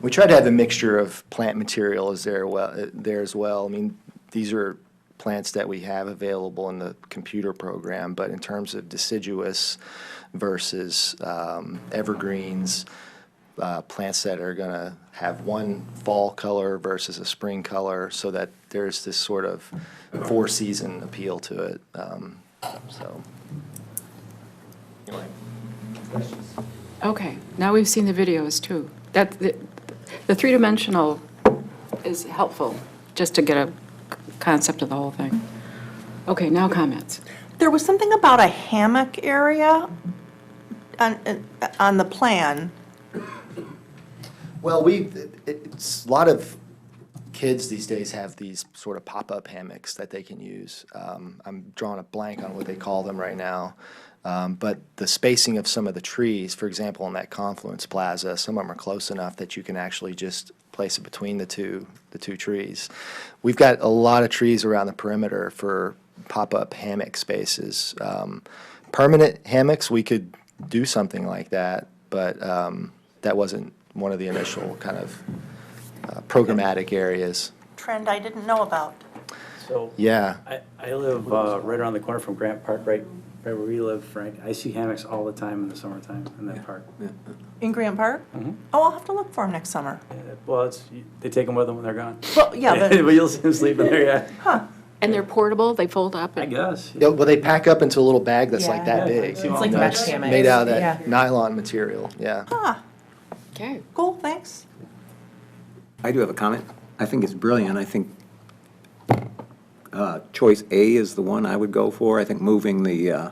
We try to have a mixture of plant material there as well. I mean, these are plants that we have available in the computer program, but in terms of deciduous versus evergreens, plants that are going to have one fall color versus a spring color, so that there's this sort of four-season appeal to it. So, anyway. Okay, now we've seen the videos too. The three-dimensional is helpful, just to get a concept of the whole thing. Okay, now comments. There was something about a hammock area on the plan. Well, it's a lot of kids these days have these sort of pop-up hammocks that they can use. I'm drawing a blank on what they call them right now. But the spacing of some of the trees, for example, in that Confluence Plaza, some of them are close enough that you can actually just place it between the two trees. We've got a lot of trees around the perimeter for pop-up hammock spaces. Permanent hammocks, we could do something like that, but that wasn't one of the initial kind of programmatic areas. Trend I didn't know about. So Yeah. I live right around the corner from Grant Park, right where we live, Frank. I see hammocks all the time in the summertime in that park. In Grant Park? Mhm. Oh, I'll have to look for them next summer. Well, they take them with them when they're gone. Well, yeah, But but, you'll see them sleeping there, yeah. huh. And they're portable, they fold up? I guess. Yeah, well, they pack up into a little bag that's like that Yeah. big. It's like That's mesh hammocks. made out of that Yeah. nylon material, yeah. Huh, Okay. cool, thanks. I do have a comment. I think it's brilliant. I think choice A is the one I would go for. I think moving the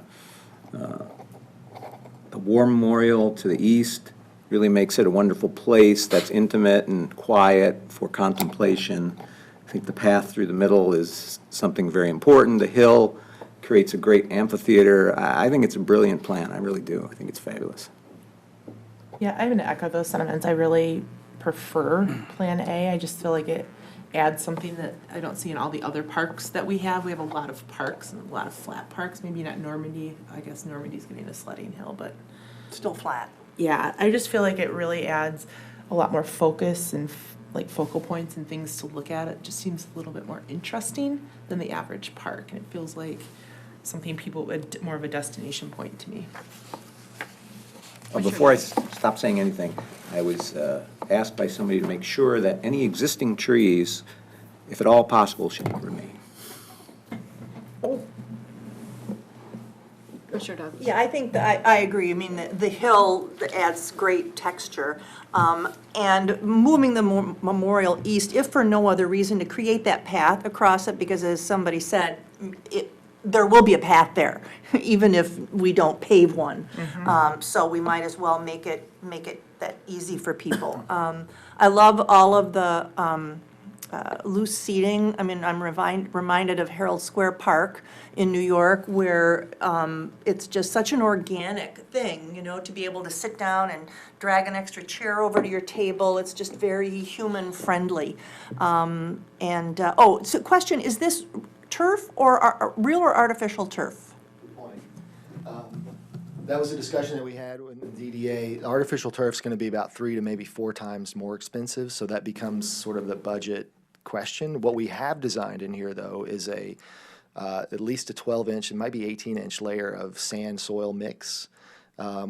War Memorial to the east really makes it a wonderful place that's intimate and quiet for contemplation. I think the path through the middle is something very important. The hill creates a great amphitheater. I think it's a brilliant plan. I really do. I think it's fabulous. Yeah, I'm gonna echo those sentiments. I really prefer Plan A. I just feel like it adds something that I don't see in all the other parks that we have. We have a lot of parks and a lot of flat parks, maybe not Normandy. I guess Normandy's getting a sledding hill, but Still flat. yeah, I just feel like it really adds a lot more focus and like focal points and things to look at. It just seems a little bit more interesting than the average park, and it feels like something people would, more of a destination point to me. Before I stop saying anything, I was asked by somebody to make sure that any existing trees, if at all possible, should remain. Commissioner Douglas? Yeah, I think, I agree. I mean, the hill adds great texture. And moving the memorial east, if for no other reason, to create that path across it, because as somebody said, there will be a path there, even if we don't pave one. So we might as well make it that easy for people. I love all of the loose seating. I mean, I'm reminded of Herald Square Park in New York, where it's just such an organic thing, you know, to be able to sit down and drag an extra chair over to your table. It's just very human-friendly. So question, is this turf or real or artificial turf? Good point. That was a discussion that we had with the DDA. Artificial turf's going to be about 3 to maybe 4 times more expensive, so that becomes sort of the budget question. What we have designed in here, though, is a at least a 12-inch, it might be 18-inch layer of sand soil mix,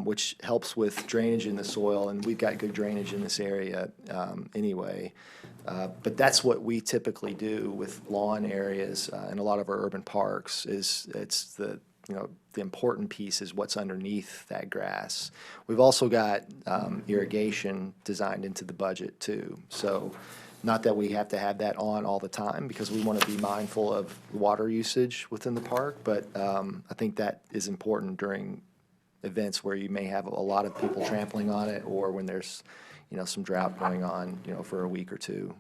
which helps with drainage in the soil, and we've got good drainage in this area anyway. But that's what we typically do with lawn areas in a lot of our urban parks. It's the important piece is what's underneath that grass. We've also got irrigation designed into the budget too. So not that we have to have that on all the time because we want to be mindful of water usage within the park, but I think that is important during events where you may have a lot of people trampling on it, or when there's some drought going on for a week or two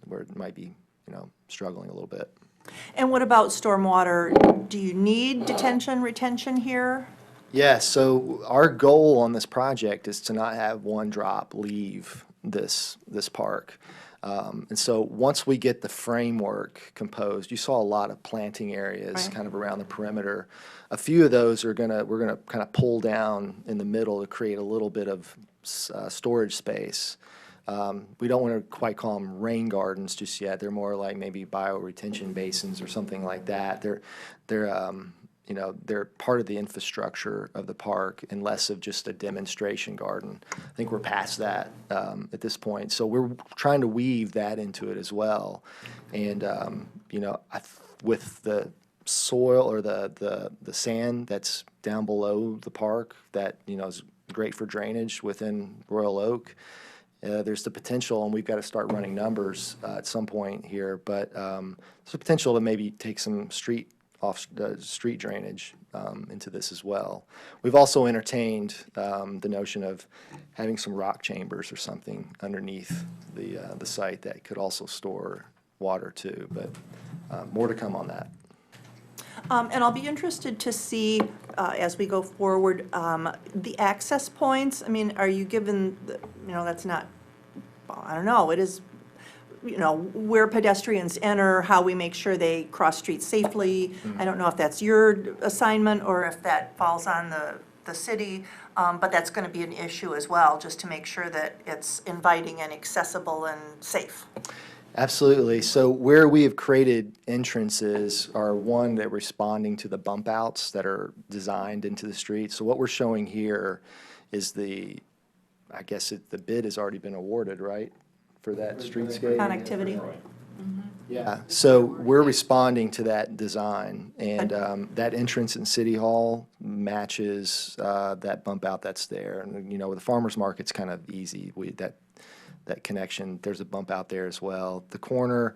where it might be struggling a little bit. And what about stormwater? Do you need detention, retention here? Yeah, so our goal on this project is to not have one drop leave this park. And so once we get the framework composed, you saw a lot of planting areas kind of around the perimeter. A few of those we're gonna kind of pull down in the middle to create a little bit of storage space. We don't want to quite call them rain gardens just yet. They're more like maybe bioretention basins or something like that. They're part of the infrastructure of the park and less of just a demonstration garden. I think we're past that at this point. So we're trying to weave that into it as well. And, with the soil or the sand that's down below the park that, is great for drainage within Royal Oak, there's the potential, and we've got to start running numbers at some point here, but there's a potential to maybe take some street drainage into this as well. We've also entertained the notion of having some rock chambers or something underneath the site that could also store water too, but more to come on that. And I'll be interested to see, as we go forward, the access points. I mean, are you given, that's not, I don't know, it is, where pedestrians enter, how we make sure they cross streets safely. I don't know if that's your assignment or if that falls on the city, but that's going to be an issue as well, just to make sure that it's inviting and accessible and safe. Absolutely. So where we have created entrances are one that responding to the bump outs that are designed into the street. So what we're showing here is the bid has already been awarded, right? For that streetscape? Connectivity. Yeah, so we're responding to that design, and that entrance in City Hall matches that bump out that's there. And, the farmer's market's kind of easy. That connection, there's a bump out there as well. The corner,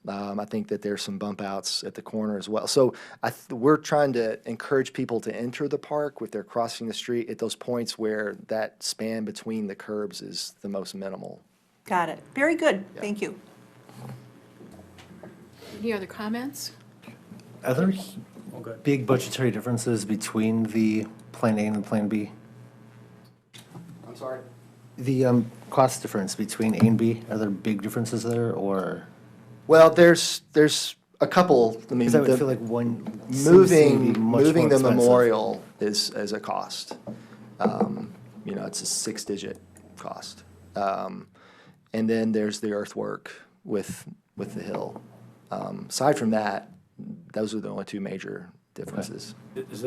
I think that there's some bump outs at the corner as well. So we're trying to encourage people to enter the park if they're crossing the street at those points where that span between the curbs is the most minimal. Got it. Very good. Thank you. Any other comments? Are there big budgetary differences between the Plan A and the Plan B? I'm sorry? The cost difference between A and B, are there big differences there, or? Well, there's a couple. I mean, Because I would feel like one seems to be moving much more the expensive. memorial is a cost. It's a six-digit cost. And then there's the earthwork with the hill. Aside from that, those are the only two major differences. Is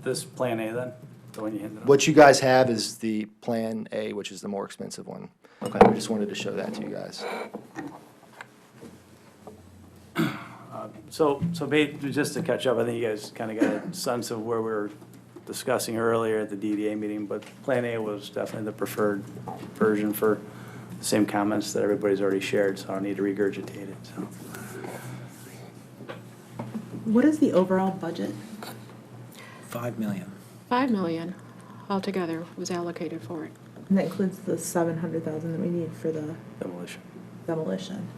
this Plan A then, the one you handed out? What you guys have is the Plan A, which is the more expensive one. Okay. I just wanted to show that to you guys. So just to catch up, I think you guys kind of got a sense of where we were discussing earlier at the DDA meeting, but Plan A was definitely the preferred version for the same comments that everybody's already shared, so I don't need to regurgitate it, so. What is the overall budget? $5 million. 5 million altogether was allocated for it. And that includes the 700,000 that we need for the Demolition. demolition.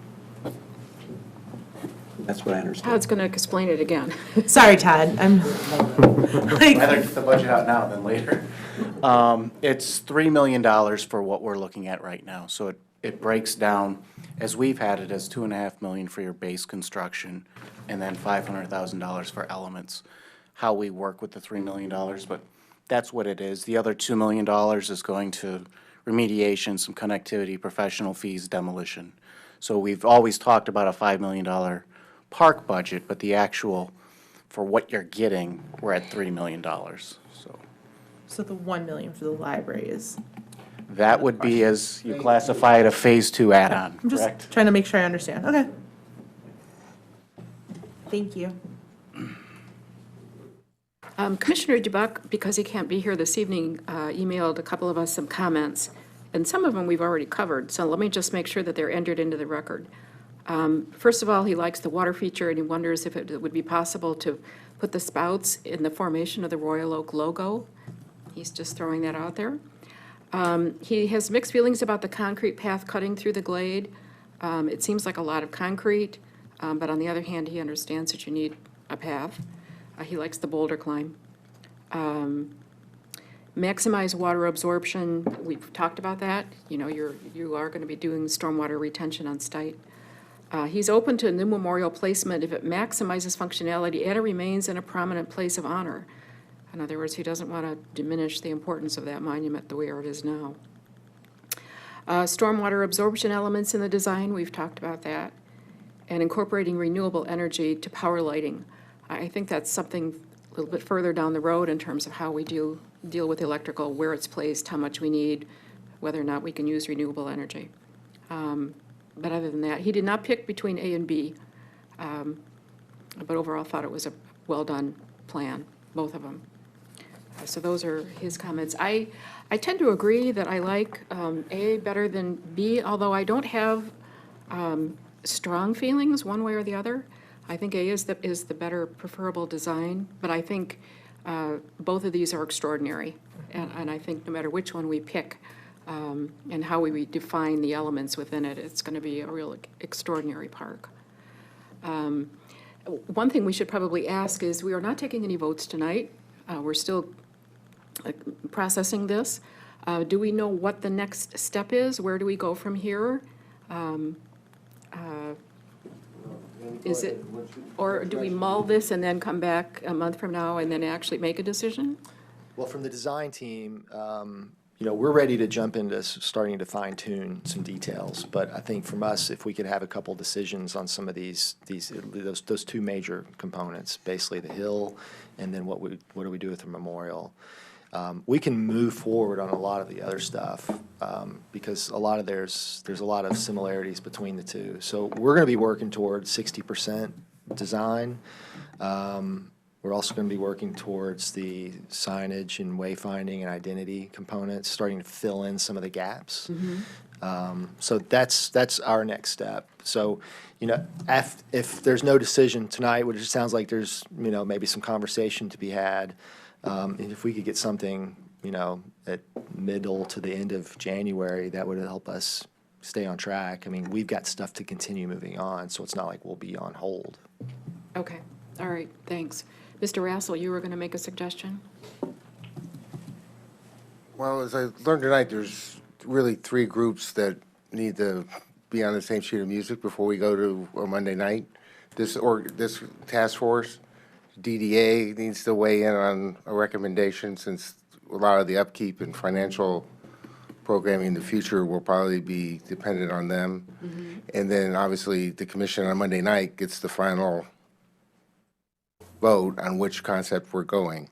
That's what I understood. Todd's going to explain it again. Sorry, Todd, I'm like, Rather get the budget out now than later. It's $3 million for what we're looking at right now. So it breaks down, as we've had it, as $2.5 million for your base construction and then $500,000 for elements. How we work with the $3 million, but that's what it is. The other $2 million is going to remediation, some connectivity, professional fees, demolition. So we've always talked about a $5 million park budget, but the actual for what you're getting, we're at $3 million, so. So the 1 million for the library is, That would be, as you classify it, a Phase 2 add-on, I'm just correct? trying to make sure I understand. Okay. Thank you. Commissioner DeBuck, because he can't be here this evening, emailed a couple of us some comments, and some of them we've already covered, so let me just make sure that they're entered into the record. First of all, he likes the water feature, and he wonders if it would be possible to put the spouts in the formation of the Royal Oak logo. He's just throwing that out there. He has mixed feelings about the concrete path cutting through the glade. It seems like a lot of concrete, but on the other hand, he understands that you need a path. He likes the boulder climb. Maximize water absorption, we've talked about that. You know, you are going to be doing stormwater retention on site. He's open to a new memorial placement if it maximizes functionality and it remains in a prominent place of honor. In other words, he doesn't want to diminish the importance of that monument the way it is now. Stormwater absorption elements in the design, we've talked about that. And incorporating renewable energy to power lighting. I think that's something a little bit further down the road in terms of how we deal with electrical, where it's placed, how much we need, whether or not we can use renewable energy. But other than that, he did not pick between A and B, but overall thought it was a well-done plan, both of them. So those are his comments. I tend to agree that I like A better than B, although I don't have strong feelings one way or the other. I think A is the better preferable design, but I think both of these are extraordinary. And I think no matter which one we pick and how we define the elements within it, it's going to be a real extraordinary park. One thing we should probably ask is we are not taking any votes tonight. We're still processing this. Do we know what the next step is? Where do we go from here? Is it, or do we mull this and then come back a month from now and then actually make a decision? Well, from the design team, we're ready to jump into starting to fine tune some details. But I think from us, if we could have a couple decisions on some of those two major components, basically the hill and then what do we do with the memorial, we can move forward on a lot of the other stuff because there's a lot of similarities between the two. So we're going to be working towards 60% design. We're also going to be working towards the signage and wayfinding and identity components, starting to fill in some of the gaps. So that's our next step. So, if there's no decision tonight, which it sounds like there's, maybe some conversation to be had, and if we could get something, at middle to the end of January, that would help us stay on track. I mean, we've got stuff to continue moving on, so it's not like we'll be on hold. Okay, all right, thanks. Mr. Rassel, you were going to make a suggestion? Well, as I learned tonight, there's really three groups that need to be on the same sheet of music before we go to a Monday night. This task force, DDA needs to weigh in on a recommendation since a lot of the upkeep and financial programming in the future will probably be dependent on them. And then obviously the commission on Monday night gets the final vote on which concept we're going.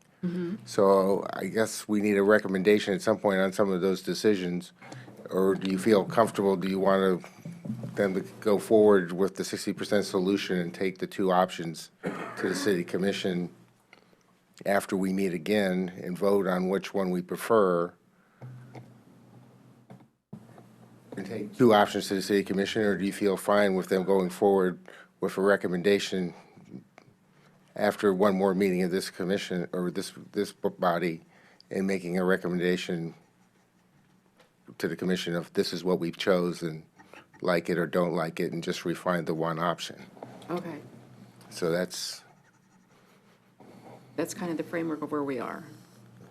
So I guess we need a recommendation at some point on some of those decisions. Or do you feel comfortable, do you want them to go forward with the 60% solution and take the two options to the city commission after we meet again and vote on which one we prefer? And take two options to the city commission, or do you feel fine with them going forward with a recommendation after one more meeting of this commission or this body and making a recommendation to the commission of this is what we've chosen, like it or don't like it, and just refine the one option? Okay, So that's kind of the framework of where we are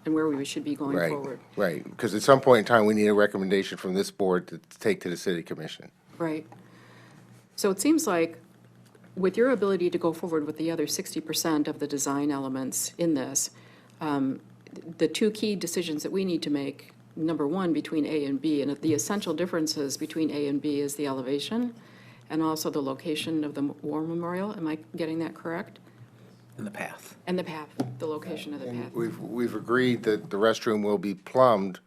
and where we should be going right, forward. right. Because at some point in time, we need a recommendation from this board to take to the city commission. Right. So it seems like with your ability to go forward with the other 60% of the design elements in this, the two key decisions that we need to make, number one, between A and B, and the essential differences between A and B is the elevation and also the location of the War Memorial. Am I getting that correct? In the path. And the path, the location of the path. We've agreed that the restroom will be plumbed,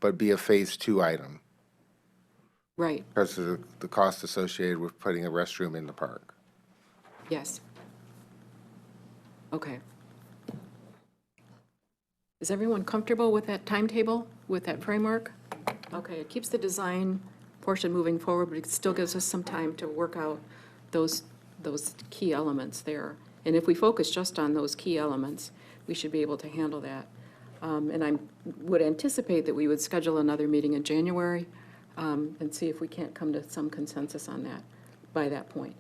but be a Phase 2 item Right, because of the cost associated with putting a restroom in the park. yes. Okay. Is everyone comfortable with that timetable, with that framework? Okay, it keeps the design portion moving forward, but it still gives us some time to work out those key elements there. And if we focus just on those key elements, we should be able to handle that. And I would anticipate that we would schedule another meeting in January and see if we can't come to some consensus on that by that point.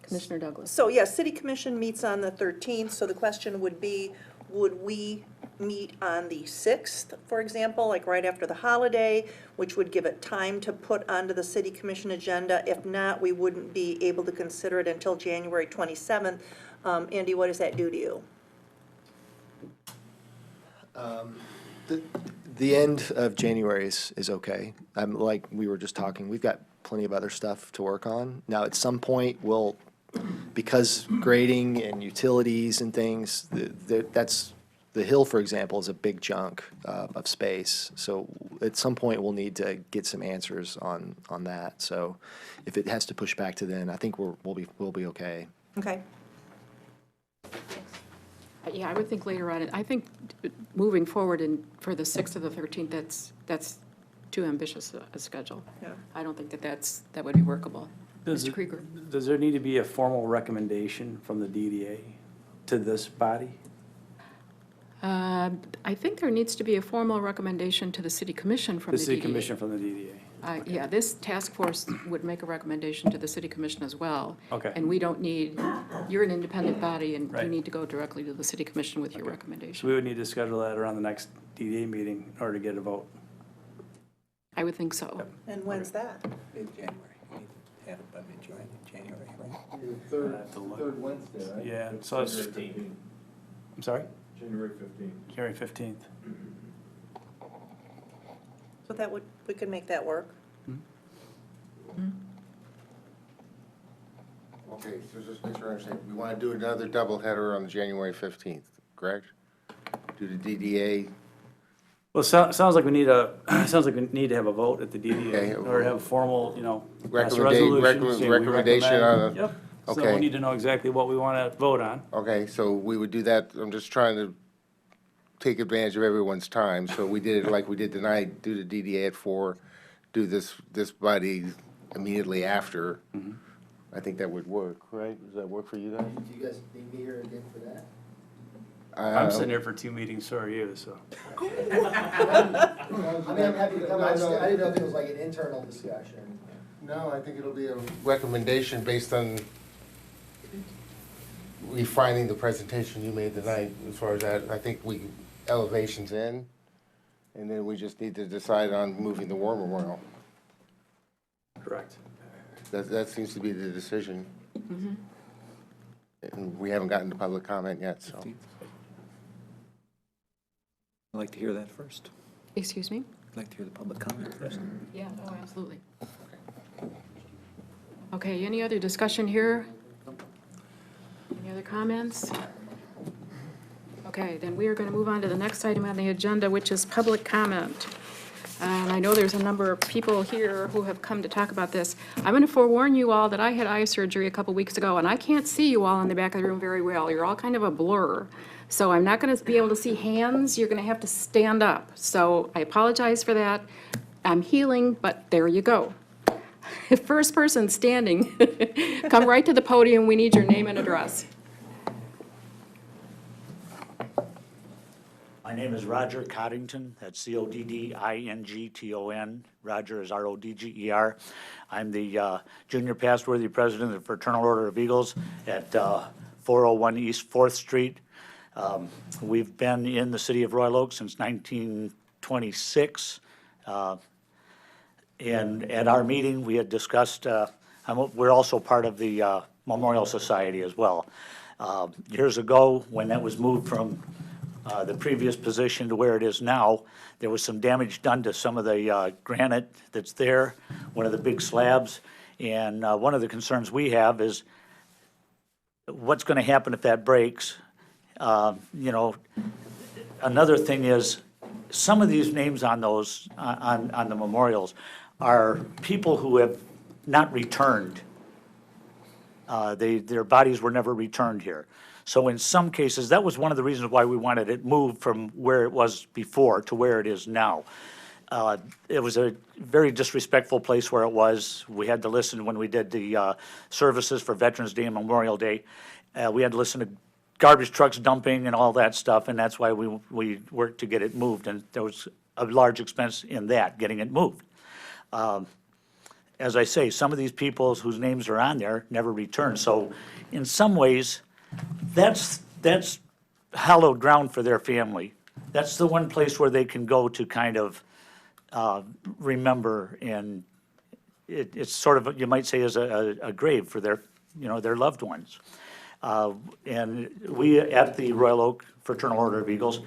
Commissioner Douglas? So, yes, City Commission meets on the 13th, so the question would be, would we meet on the 6th, for example, like right after the holiday, which would give it time to put onto the City Commission agenda? If not, we wouldn't be able to consider it until January 27th. Andy, what does that do to you? The end of January is okay. Like we were just talking, we've got plenty of other stuff to work on. Now, at some point, because grading and utilities and things, the hill, for example, is a big chunk of space. So at some point, we'll need to get some answers on that. So if it has to push back to then, I think we'll be okay. Okay. Yeah, I would think later on. I think moving forward for the 6th or the 13th, that's too ambitious a schedule. Yeah. I don't think that would be workable. Mr. Krieger? Does there need to be a formal recommendation from the DDA to this body? I think there needs to be a formal recommendation to the City Commission from the DDA. The City Commission from the DDA. Yeah, this task force would make a recommendation to the City Commission as well. Okay. And we don't need, you're an independent body, and you Right. need to go directly to the City Commission with your So recommendation. we would need to schedule that around the next DDA meeting in order to get a vote. I would think so. And when's that? Mid-January. Have it by mid-January, right? Third Wednesday, right? Yeah, so it's, I'm sorry? January 15th. January 15th. So we could make that work. Okay, so just make sure I understand. We want to do another doubleheader on January 15th, correct? Do the DDA, Well, sounds like we need sounds like we need to have a vote at the DDA Okay. in order to have a formal, pass a Recommenda- resolution. recommend- saying we recommendation recommend- on a- Yep. So okay. we need to know exactly what we want to vote on. okay, so we would do that. I'm just trying to take advantage of everyone's time. So we did it like we did tonight, do the DDA at 4, do this body immediately after. I think that would work, right? Does that work for you guys? Do you guys need me here again for that? I'm sitting here for 2 meetings, so are you, so. I mean, I'm happy to come. I didn't know if it was like an internal discussion. No, I think it'll be a recommendation based on refining the presentation you made tonight as far as that. I think elevations in, and then we just need to decide on moving the war memorial. Correct. That seems to be the decision. And we haven't gotten to public comment yet, so. I'd like to hear that first. Excuse me? I'd like to hear the public comment first. Yeah, oh, absolutely. Okay, any other discussion here? Any other comments? Okay, then we are going to move on to the next item on the agenda, which is public comment. And I know there's a number of people here who have come to talk about this. I'm going to forewarn you all that I had eye surgery a couple weeks ago, and I can't see you all in the back of the room very well. You're all kind of a blur. So I'm not going to be able to see hands. You're going to have to stand up. So I apologize for that. I'm healing, but there you go. First person standing, come right to the podium. We need your name and address. My name is Roger Coddington, that's Coddington. Roger is Rodger. I'm the junior past-worthy president of the Fraternal Order of Eagles at 401 East 4th Street. We've been in the city of Royal Oak since 1926. And at our meeting, we had discussed, we're also part of the Memorial Society as well. Years ago, when that was moved from the previous position to where it is now, there was some damage done to some of the granite that's there, one of the big slabs. And one of the concerns we have is what's going to happen if that breaks You know, another thing is, some of these names on those, on the memorials are people who have not returned. Their bodies were never returned here. So in some cases, that was one of the reasons why we wanted it moved from where it was before to where it is now. It was a very disrespectful place where it was. We had to listen when we did the services for Veterans Day and Memorial Day. We had to listen to garbage trucks dumping and all that stuff, and that's why we worked to get it moved. And there was a large expense in that, getting it moved. As I say, some of these people whose names are on there never returned. So in some ways, that's hallowed ground for their family. That's the one place where they can go to kind of remember, and it's sort of, you might say, as a grave for their, you know, their loved ones. And we at the Royal Oak Fraternal Order of Eagles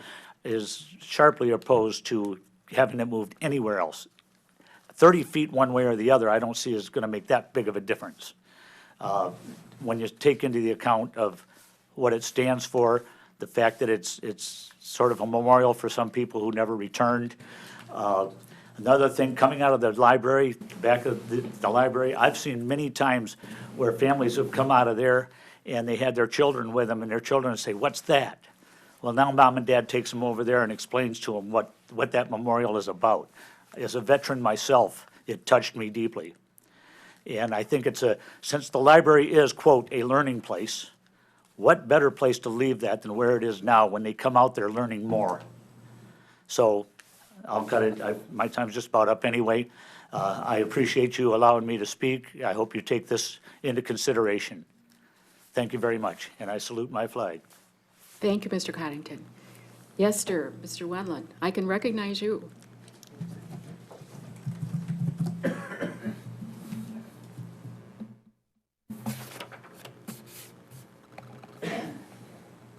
is sharply opposed to having it moved anywhere else. 30 feet one way or the other, I don't see is going to make that big of a difference. When you take into the account of what it stands for, the fact that it's sort of a memorial for some people who never returned. Another thing, coming out of the library, back of the library, I've seen many times where families have come out of there and they had their children with them, and their children say, "What's that?" Well, now mom and dad takes them over there and explains to them what that memorial is about. As a veteran myself, it touched me deeply. And I think since the library is, quote, a learning place, what better place to leave that than where it is now when they come out there learning more? So I'll cut it. My time's just about up anyway. I appreciate you allowing me to speak. I hope you take this into consideration. Thank you very much, and I salute my flag. Thank you, Mr. Coddington. Yes, sir, Mr. Wendland, I can recognize you.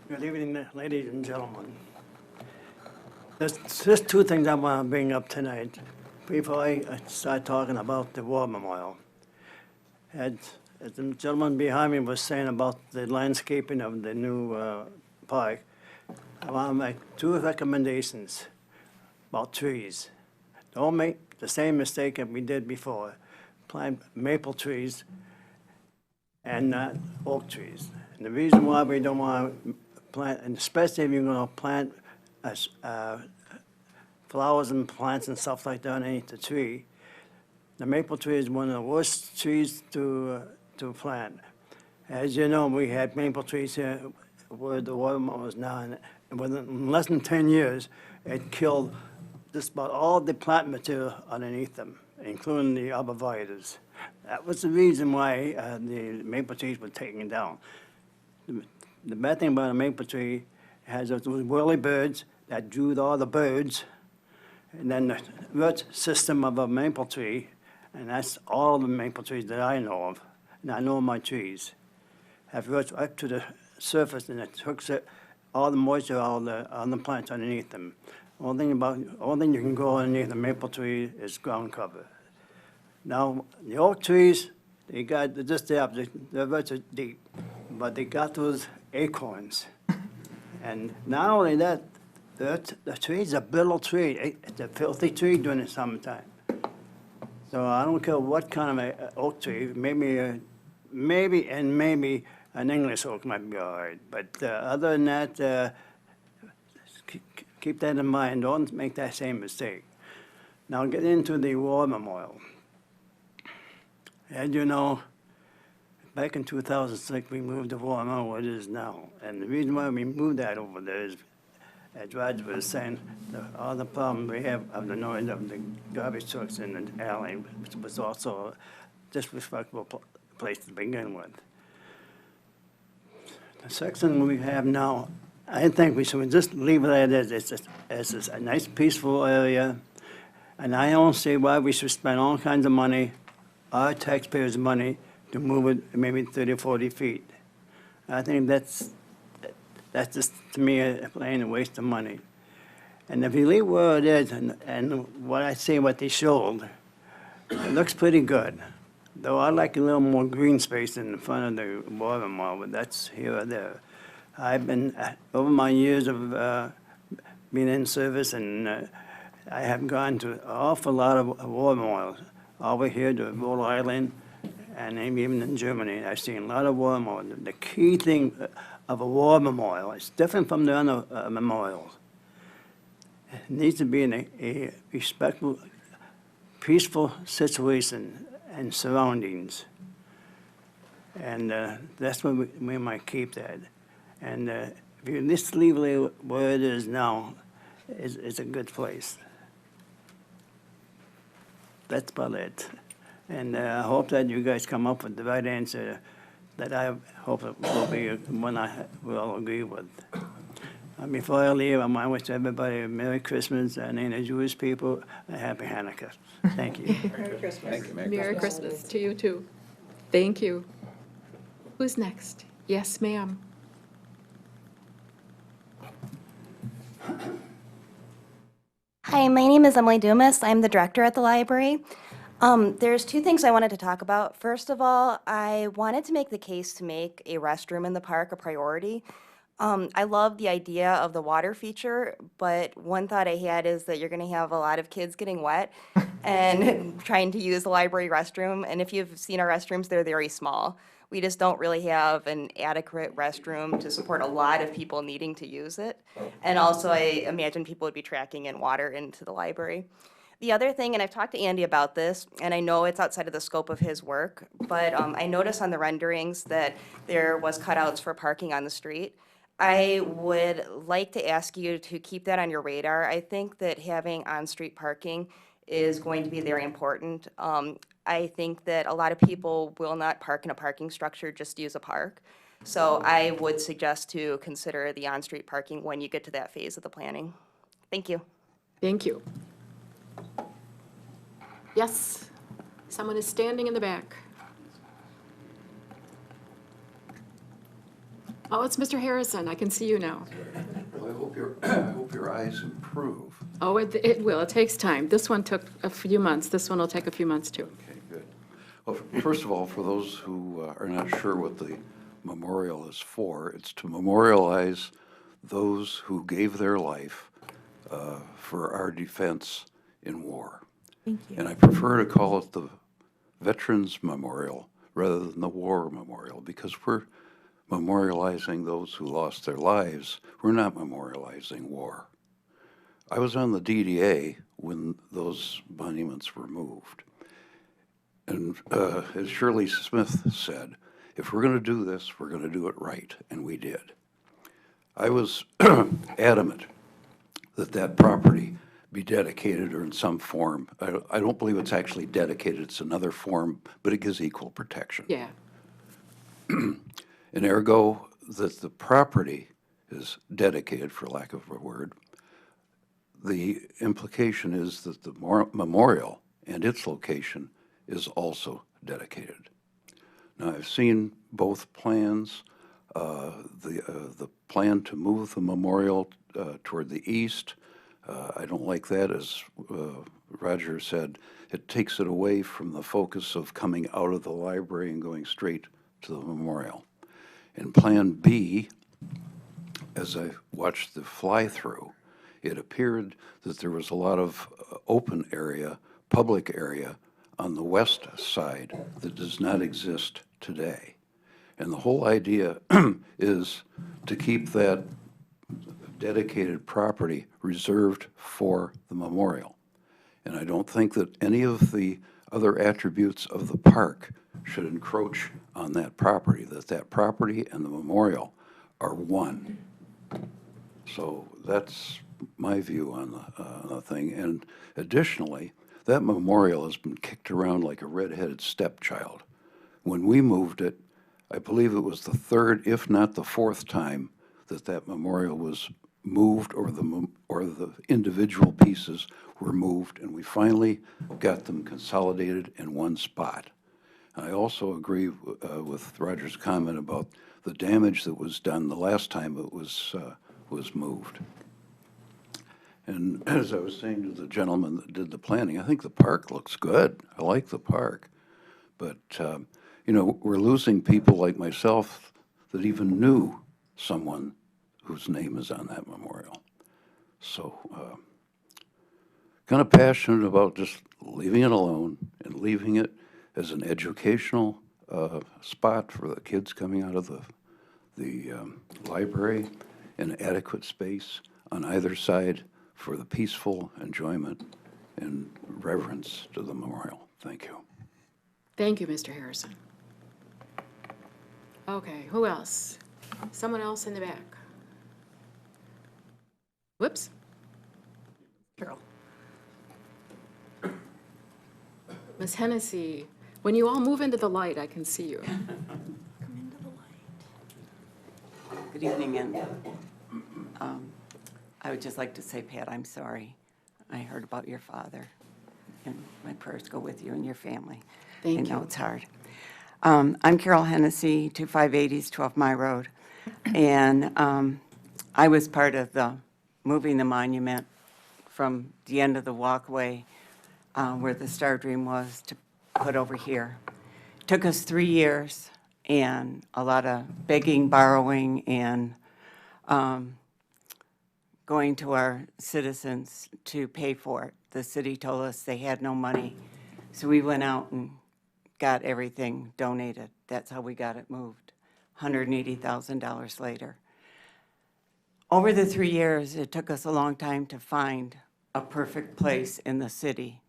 Good evening, ladies and gentlemen. There's just two things I want to bring up tonight before I start talking about the War Memorial. As the gentleman behind me was saying about the landscaping of the new park, I want to make two recommendations about trees. Don't make the same mistake that we did before. Plant maple trees and not oak trees. And the reason why we don't want to plant, and especially if you're going to plant flowers and plants and stuff like that underneath the tree, the maple tree is one of the worst trees to plant. As you know, we had maple trees here where the water was now, and within less than 10 years, it killed just about all the plant material underneath them, including the arborvitaes. That was the reason why the maple trees were taken down. The bad thing about a maple tree has those whirly birds that drew all the birds, and then the root system of a maple tree, and that's all the maple trees that I know of, and I know my trees, have roots up to the surface, and it hooks it, all the moisture on the plants underneath them. Only thing you can grow underneath a maple tree is ground cover. Now, the oak trees, they got just the opposite. Their roots are deep, but they got those acorns. And not only that, the tree's a brittle tree. It's a filthy tree during the summertime. So I don't care what kind of a oak tree, maybe an English oak might be all right. But other than that, keep that in mind. Don't make that same mistake. Now get into the War Memorial. As you know, back in 2006, we moved the War Memorial where it is now. And the reason why we moved that over there is, as Roger was saying, all the problems we have of the noise of the garbage trucks in the alley, which was also a disrespectful place to begin with. The section we have now, I think we should just leave it as it is. It's a nice, peaceful area, and I don't see why we should spend all kinds of money, our taxpayers' money, to move it maybe 30 or 40 feet. I think that's just, to me, a plain waste of money. And if you leave where it is, and what I see, what they showed, it looks pretty good. Though I like a little more green space in the front of the War Memorial, but that's here or there. I've been, over my years of being in service, and I have gone to an awful lot of war memorials, over here to Rhode Island, and even in Germany. I've seen a lot of war memorials. The key thing of a war memorial is different from the other memorials. It needs to be in a respectful, peaceful situation and surroundings. And that's where we might keep that. And if you just leave it where it is now, it's a good place. That's about it. And I hope that you guys come up with the right answer that I hope it will be one I will agree with. Before I leave, I want to wish everybody a Merry Christmas and in the Jewish people a Happy Hanukkah. Thank you. Merry Christmas. Thank you, Mayor. Merry Christmas to you too. Thank you. Who's next? Yes, ma'am. Hi, my name is Emily Dumas. I'm the director at the library. There's two things I wanted to talk about. First of all, I wanted to make the case to make a restroom in the park a priority. I love the idea of the water feature, but one thought I had is that you're going to have a lot of kids getting wet and trying to use the library restroom. And if you've seen our restrooms, they're very small. We just don't really have an adequate restroom to support a lot of people needing to use it. And also, I imagine people would be tracking in water into the library. The other thing, and I've talked to Andy about this, and I know it's outside of the scope of his work, but I noticed on the renderings that there was cutouts for parking on the street. I would like to ask you to keep that on your radar. I think that having on-street parking is going to be very important. I think that a lot of people will not park in a parking structure, just use a park. So I would suggest to consider the on-street parking when you get to that phase of the planning. Thank you. Thank you. Yes, someone is standing in the back. Oh, it's Mr. Harrison. I can see you now. Well, I hope your eyes improve. Oh, it will. It takes time. This one took a few months. This one will take a few months too. Okay, good. Well, first of all, for those who are not sure what the memorial is for, it's to memorialize those who gave their life for our defense in war. Thank you. And I prefer to call it the Veterans Memorial rather than the War Memorial, because we're memorializing those who lost their lives. We're not memorializing war. I was on the DDA when those monuments were moved. And as Shirley Smith said, if we're going to do this, we're going to do it right, and we did. I was adamant that that property be dedicated or in some form. I don't believe it's actually dedicated, it's another form, but it gives equal protection. Yeah. And ergo, that the property is dedicated, for lack of a word, the implication is that the memorial and its location is also dedicated. Now, I've seen both plans. The plan to move the memorial toward the east, I don't like that. As Roger said, it takes it away from the focus of coming out of the library and going straight to the memorial. In Plan B, as I watched the fly-through, it appeared that there was a lot of open area, public area, on the west side that does not exist today. And the whole idea is to keep that dedicated property reserved for the memorial. And I don't think that any of the other attributes of the park should encroach on that property, that property and the memorial are one. So that's my view on the thing. And additionally, that memorial has been kicked around like a red-headed stepchild. When we moved it, I believe it was the third, if not the fourth time, that that memorial was moved, or the individual pieces were moved, and we finally got them consolidated in one spot. I also agree with Roger's comment about the damage that was done the last time it was moved. And as I was saying to the gentleman that did the planning, I think the park looks good. I like the park. But, you know, we're losing people like myself that even knew someone whose name is on that memorial. So, kind of passionate about just leaving it alone and leaving it as an educational spot for the kids coming out of the library, and adequate space on either side for the peaceful enjoyment and reverence to the memorial. Thank you. Thank you, Mr. Harrison. Okay, who else? Someone else in the back. Whoops. Carol. Ms. Hennessy, when you all move into the light, I can see you. Good evening, and I would just like to say, Pat, I'm sorry. I heard about your father, and my prayers go with you and your family. Thank I know you. it's hard. I'm Carol Hennessy, 2580s, 12 Mile Road, and I was part of the moving the monument from the end of the walkway where the Star Dream was to put over here. Took us 3 years and a lot of begging, borrowing, and going to our citizens to pay for it. The city told us they had no money, so we went out and got everything donated. That's how we got it moved, $180,000 later. Over the 3 years, it took us a long time to find a perfect place in the city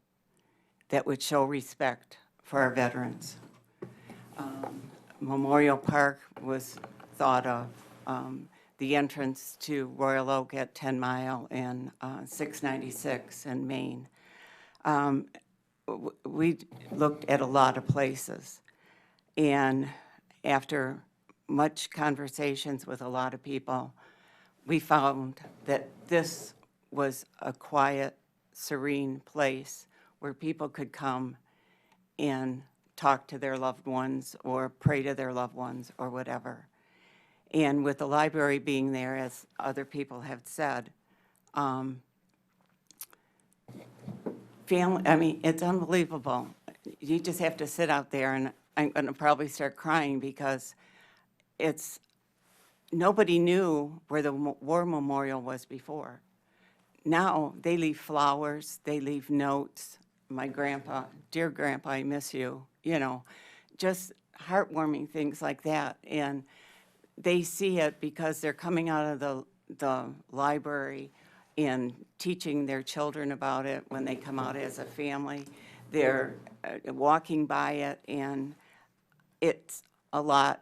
that would show respect for our veterans. Memorial Park was thought of. The entrance to Royal Oak at 10 Mile and 696 in Maine. We looked at a lot of places. And after much conversations with a lot of people, we found that this was a quiet, serene place where people could come and talk to their loved ones or pray to their loved ones or whatever. And with the library being there, as other people have said, family, I mean, it's unbelievable. You just have to sit out there, and I'm going to probably start crying because it's, nobody knew where the war memorial was before. Now they leave flowers, they leave notes. My grandpa, dear grandpa, I miss you, you know, just heartwarming things like that. And they see it because they're coming out of the library and teaching their children about it when they come out as a family. They're walking by it, and it's a lot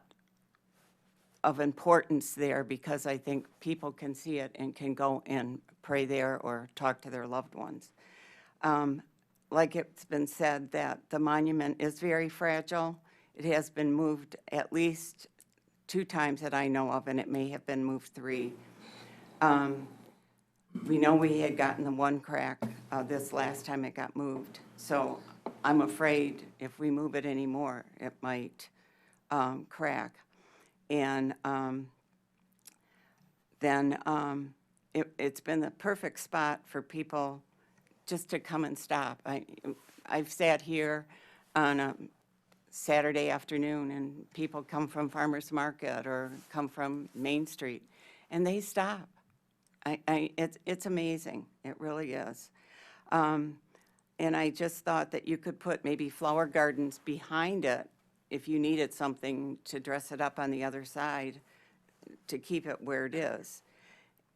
of importance there because I think people can see it and can go and pray there or talk to their loved ones. Like it's been said, that the monument is very fragile. It has been moved at least 2 times that I know of, and it may have been moved 3. We know we had gotten the one crack this last time it got moved. So I'm afraid if we move it anymore, it might crack. And then it's been the perfect spot for people just to come and stop. I've sat here on a Saturday afternoon, and people come from Farmers Market or come from Main Street, and they stop. It's amazing. It really is. And I just thought that you could put maybe flower gardens behind it if you needed something to dress it up on the other side to keep it where it is.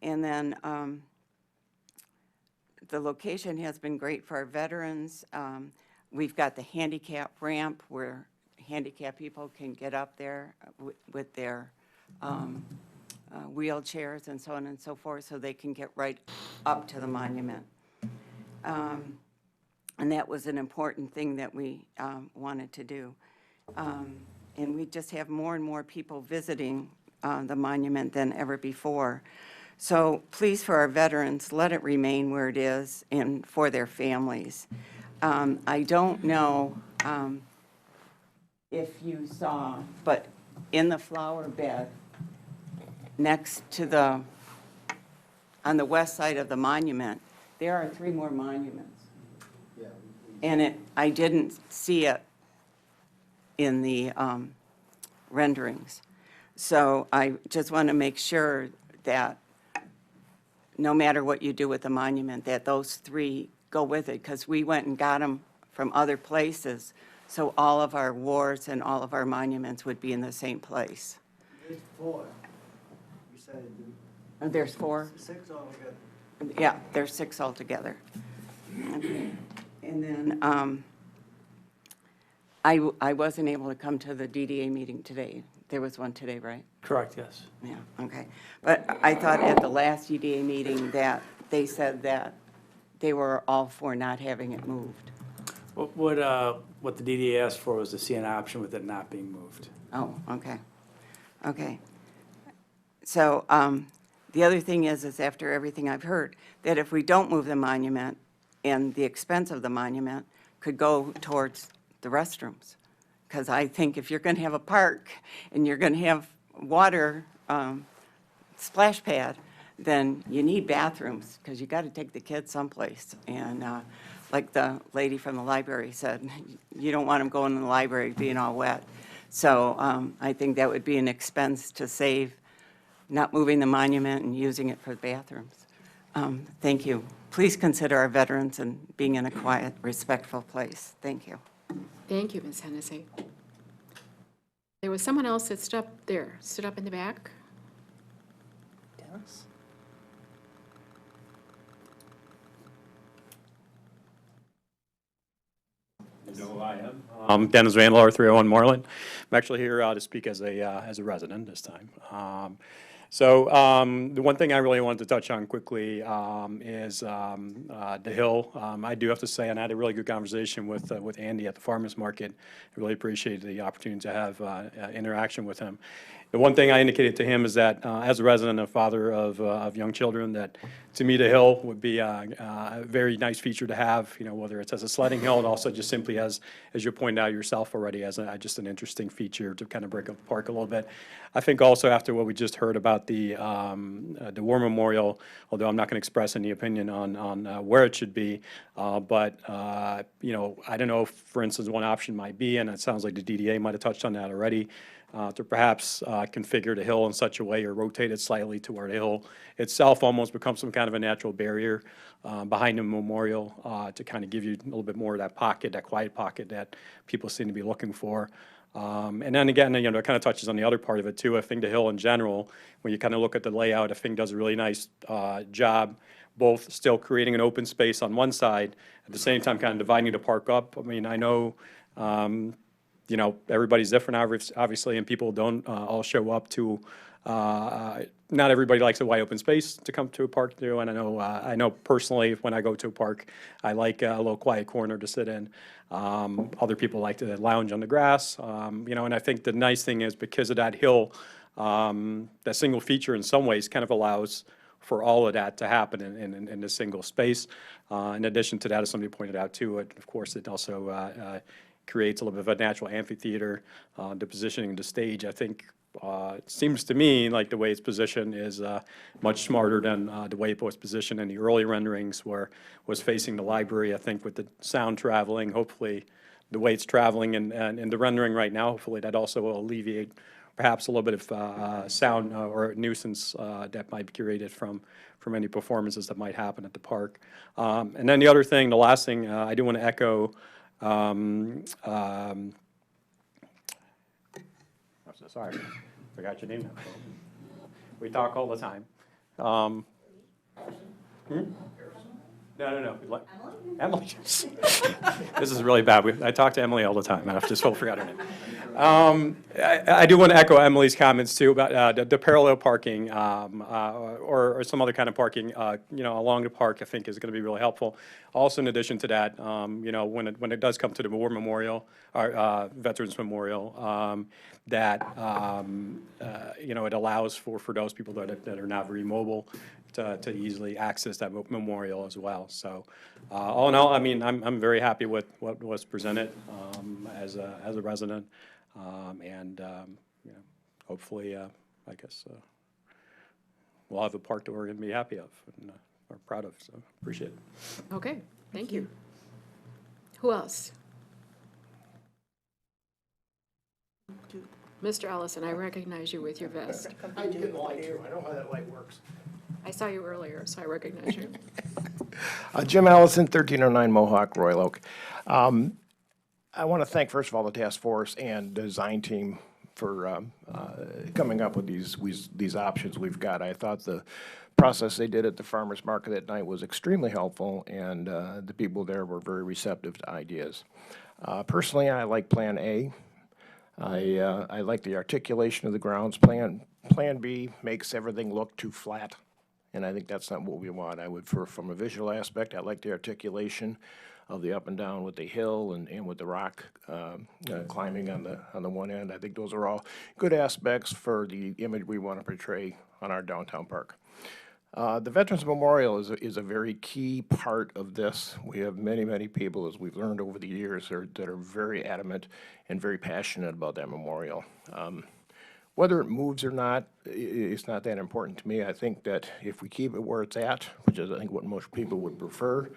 And then the location has been great for our veterans. We've got the handicap ramp where handicapped people can get up there with their wheelchairs and so on and so forth, so they can get right up to the monument. And that was an important thing that we wanted to do. And we just have more and more people visiting the monument than ever before. So please, for our veterans, let it remain where it is and for their families. I don't know if you saw, but in the flower bed next to on the west side of the monument, there are 3 more monuments. And I didn't see it in the renderings. So I just want to make sure that no matter what you do with the monument, that those three go with it, because we went and got them from other places, so all of our wars and all of our monuments would be in the same place. There's 4. You said There's 4? 6 altogether. Yeah, there's 6 altogether. Okay. And then I wasn't able to come to the DDA meeting today. There was one today, right? Correct, yes. Yeah, okay. But I thought at the last DDA meeting that they said that they were all for not having it moved. What the DDA asked for was to see an option with it not being moved. Oh, okay. Okay. So the other thing is after everything I've heard, that if we don't move the monument, and the expense of the monument could go towards the restrooms. Because I think if you're going to have a park and you're going to have water splash pad, then you need bathrooms, because you got to take the kids someplace. And like the lady from the library said, you don't want them going in the library being all wet. So I think that would be an expense to save, not moving the monument and using it for bathrooms. Thank you. Please consider our veterans and being in a quiet, respectful place. Thank you. Thank you, Ms. Hennessy. There was someone else that stood up in the back. Dennis? You know who I am. Dennis Vandelaar, 301 Moreland. I'm actually here to speak as a resident this time. The one thing I really wanted to touch on quickly is the Hill. I do have to say, and I had a really good conversation with Andy at the farmers market. I really appreciated the opportunity to have interaction with him. The one thing I indicated to him is that as a resident and father of young children, that to me the hill would be a very nice feature to have, you know, whether it's as a sledding hill and also just simply as you pointed out yourself already, as just an interesting feature to kind of break up the park a little bit. I think also after what we just heard about the War Memorial, although I'm not going to express any opinion on where it should be, but you know, I don't know if, for instance, one option might be, and it sounds like the DDA might have touched on that already, to perhaps configure the hill in such a way or rotate it slightly to where the hill itself almost becomes some kind of a natural barrier behind the memorial to kind of give you a little bit more of that pocket, that quiet pocket that people seem to be looking for. And then again, you know, it kind of touches on the other part of it too. I think the hill in general, when you kind of look at the layout, I think does a really nice job, both still creating an open space on one side, at the same time kind of dividing the park up. I mean, I know, you know, everybody's different, obviously, and people don't all show up to, not everybody likes a wide open space to come to a park to, and I know personally when I go to a park, I like a little quiet corner to sit in. Other people like to lounge on the grass, you know, and I think the nice thing is because of that hill, that single feature in some ways kind of allows for all of that to happen in a single space. In addition to that, as somebody pointed out too, of course, it also creates a little bit of a natural amphitheater. The positioning of the stage, I think, it seems to me like the way it's positioned is much smarter than the way it was positioned in the early renderings, where it was facing the library. I think with the sound traveling, hopefully the way it's traveling and the rendering right now, hopefully that also will alleviate perhaps a little bit of sound or nuisance that might be curated from any performances that might happen at the park. And then the other thing, the last thing, I do want to echo sorry, forgot your name now. We talk all the time. No. Emily. This is really bad. I talk to Emily all the time, and I just forgot her name. I do want to echo Emily's comments too about the parallel parking or some other kind of parking, you know, along the park. I think is going to be really helpful. Also, in addition to that, you know, when it does come to the War Memorial or Veterans Memorial, that you know, it allows for those people that are not very mobile to easily access that memorial as well. So, all in all, I mean, I'm very happy with what was presented as a resident, and you know, hopefully, I guess we'll have a park that we're going to be happy of and are proud of. So, appreciate it. Okay, thank you. Who else? Mr. Ellison, I recognize you with your vest. I get the light too. I know how that light works. I saw you earlier, so I recognize you. Jim Allison, 1309 Mohawk, Royal Oak. I want to thank, first of all, the task force and design team for coming up with these options we've got. I thought the process they did at the farmer's market that night was extremely helpful, and the people there were very receptive to ideas. Personally, I like Plan A. I like the articulation of the grounds plan. Plan B makes everything look too flat, and I think that's not what we want. From a visual aspect, I like the articulation of the up and down with the hill and with the rock climbing on the one end. I think those are all good aspects for the image we want to portray on our downtown park. The Veterans Memorial is a very key part of this. We have many, many people, as we've learned over the years, that are very adamant and very passionate about that memorial. Whether it moves or not, it's not that important to me. I think that if we keep it where it's at, which is I think what most people would prefer,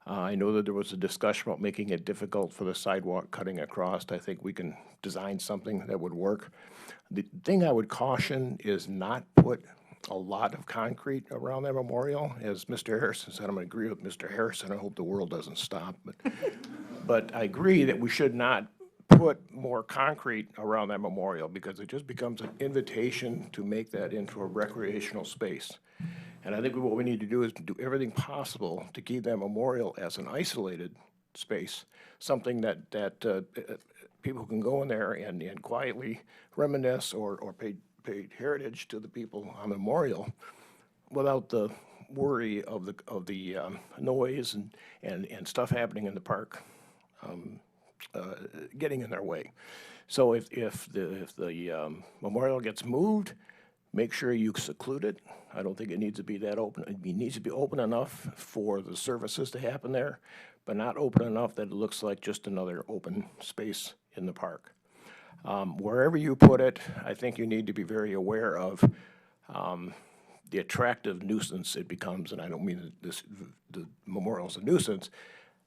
I know that there was a discussion about making it difficult for the sidewalk cutting across. I think we can design something that would work. The thing I would caution is not put a lot of concrete around that memorial. As Mr. Harrison said, I'm going to agree with Mr. Harrison. I hope the world doesn't stop. But I agree that we should not put more concrete around that memorial because it just becomes an invitation to make that into a recreational space. And I think what we need to do is do everything possible to keep that memorial as an isolated space, something that people can go in there and quietly reminisce or pay heritage to the people on the memorial without the worry of the noise and stuff happening in the park getting in their way. So if the memorial gets moved, make sure you seclude it. I don't think it needs to be that open. It needs to be open enough for the services to happen there, but not open enough that it looks like just another open space in the park. Wherever you put it, I think you need to be very aware of the attractive nuisance it becomes, and I don't mean the memorial's a nuisance,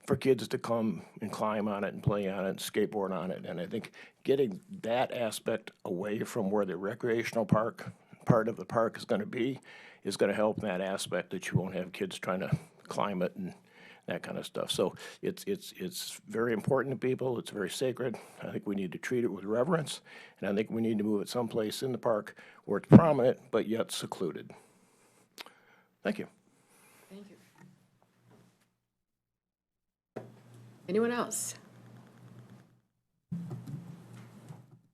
for kids to come and climb on it and play on it and skateboard on it. And I think getting that aspect away from where the recreational part of the park is going to help in that aspect that you won't have kids trying to climb it and that kind of stuff. So it's very important to people. It's very sacred. I think we need to treat it with reverence, and I think we need to move it someplace in the park where it's prominent but yet secluded. Thank you. Thank you. Anyone else?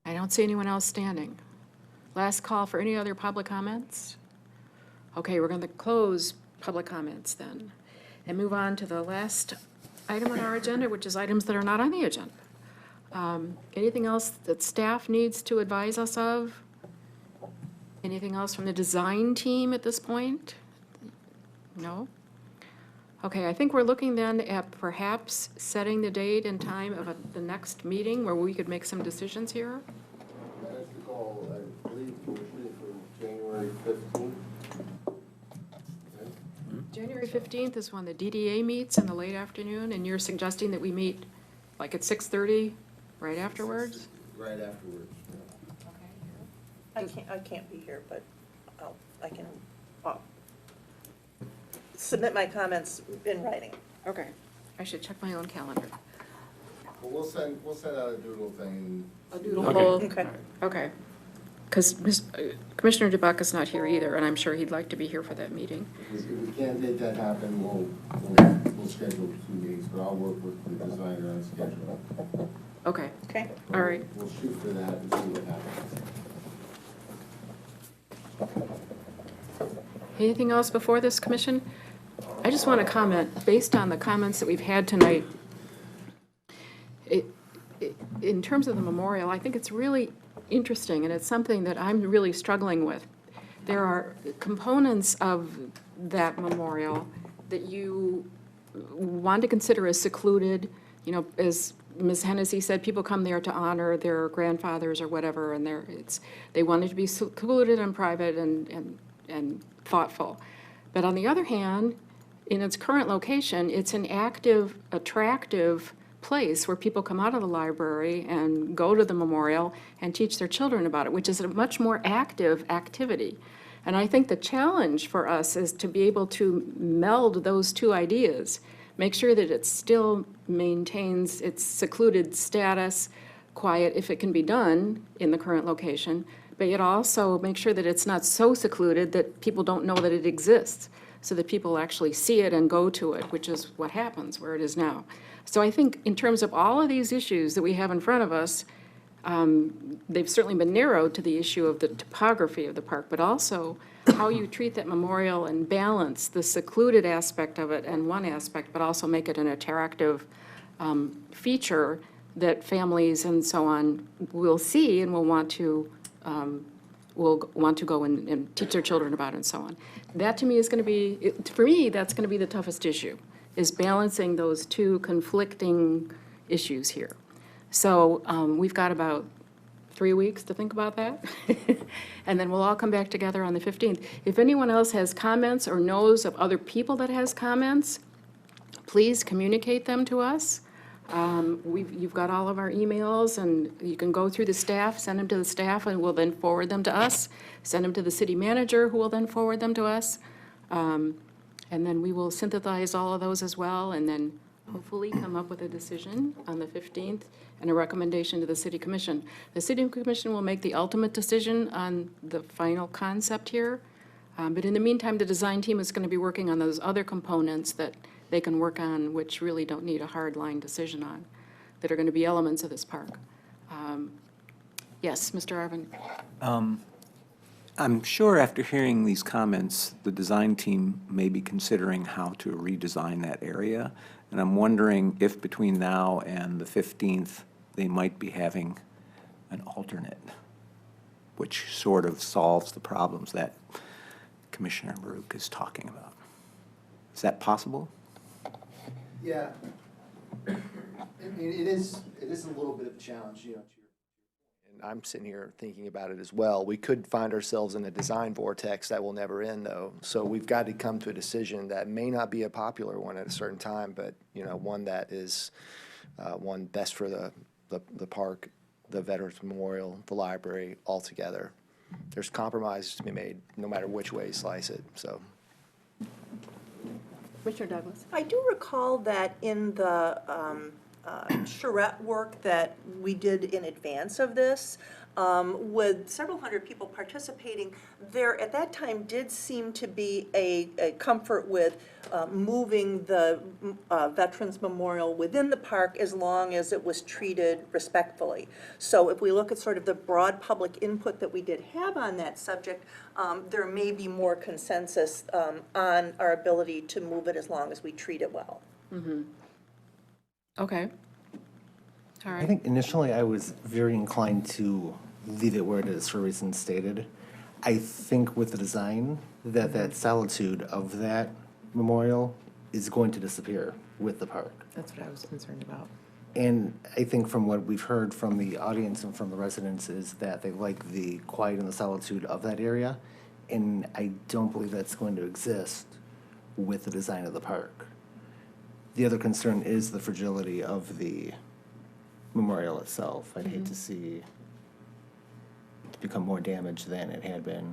I don't see anyone else standing. Last call for any other public comments? Okay, we're going to close public comments then and move on to the last item on our agenda, which is items that are not on the agenda. Anything else that staff needs to advise us of? Anything else from the design team at this point? No? Okay, I think we're looking then at perhaps setting the date and time of the next meeting where we could make some decisions here. That's the goal, I believe we're shooting for January 15th. January 15th is when the DDA meets in the late afternoon, and you're suggesting that we meet like at 6:30 right afterwards? Right afterwards, I can't be here, but I can submit my comments in writing. Okay, I should check my own calendar. Well, we'll send out a doodle thing. A doodle poll? Okay. Because Commissioner DeBuck is not here either, and I'm sure he'd like to be here for that meeting. If we can't make that happen, we'll schedule 2 meetings, but I'll work with the designer on schedule. Okay. Okay. All right. We'll shoot for that and see what happens. Anything else before this, Commission? I just want to comment, based on the comments that we've had tonight, in terms of the memorial, I think it's really interesting, and it's something that I'm really struggling with. There are components of that memorial that you want to consider as secluded. You know, as Ms. Hennessy said, people come there to honor their grandfathers or whatever, and they want it to be secluded and private and thoughtful. But on the other hand, in its current location, it's an active, attractive place where people come out of the library and go to the memorial and teach their children about it, which is a much more active activity. And I think the challenge for us is to be able to meld those two ideas, make sure that it still maintains its secluded status, quiet if it can be done in the current location, but yet also make sure that it's not so secluded that people don't know that it exists, so that people actually see it and go to it, which is what happens where it is now. So I think in terms of all of these issues that we have in front of us, they've certainly been narrowed to the issue of the topography of the park, but also how you treat that memorial and balance the secluded aspect of it and one aspect, but also make it an attractive feature that families and so on will see and will want to go and teach their children about and so on. That to me is going to be, for me, that's going to be the toughest issue, is balancing those two conflicting issues here. So we've got about 3 weeks to think about that, and then we'll all come back together on the 15th. If anyone else has comments or knows of other people that has comments, please communicate them to us. You've got all of our emails, and you can go through the staff, send them to the staff, and we'll then forward them to us. Send them to the city manager, who will then forward them to us. And then we will synthesize all of those as well, and then hopefully come up with a decision on the 15th and a recommendation to the city commission. The city commission will make the ultimate decision on the final concept here. But in the meantime, the design team is going to be working on those other components that they can work on, which really don't need a hard line decision on, that are going to be elements of this park. Yes, Mr. Arvin? I'm sure after hearing these comments, the design team may be considering how to redesign that area. And I'm wondering if between now and the 15th, they might be having an alternate, which sort of solves the problems that Commissioner WROK is talking about. Is that possible? Yeah. I mean, it is a little bit of a challenge, you know, and I'm sitting here thinking about it as well. We could find ourselves in a design vortex that will never end, though. So we've got to come to a decision that may not be a popular one at a certain time, but, you know, one that is one best for the park, the Veterans Memorial, the library, all together. There's compromises to be made, no matter which way you slice it, so. Commissioner Douglas? I do recall that in the charrette work that we did in advance of this, with several hundred people participating, there at that time did seem to be a comfort with moving the Veterans Memorial within the park as long as it was treated respectfully. So if we look at sort of the broad public input that we did have on that subject, there may be more consensus on our ability to move it as long as we treat it well. Mm-hmm. Okay. All right. I think initially I was very inclined to leave it where it is for reasons stated. I think with the design that solitude of that memorial is going to disappear with the park. That's what I was concerned about. And I think from what we've heard from the audience and from the residents is that they like the quiet and the solitude of that area. And I don't believe that's going to exist with the design of the park. The other concern is the fragility of the memorial itself. I'd hate to see it become more damaged than it had been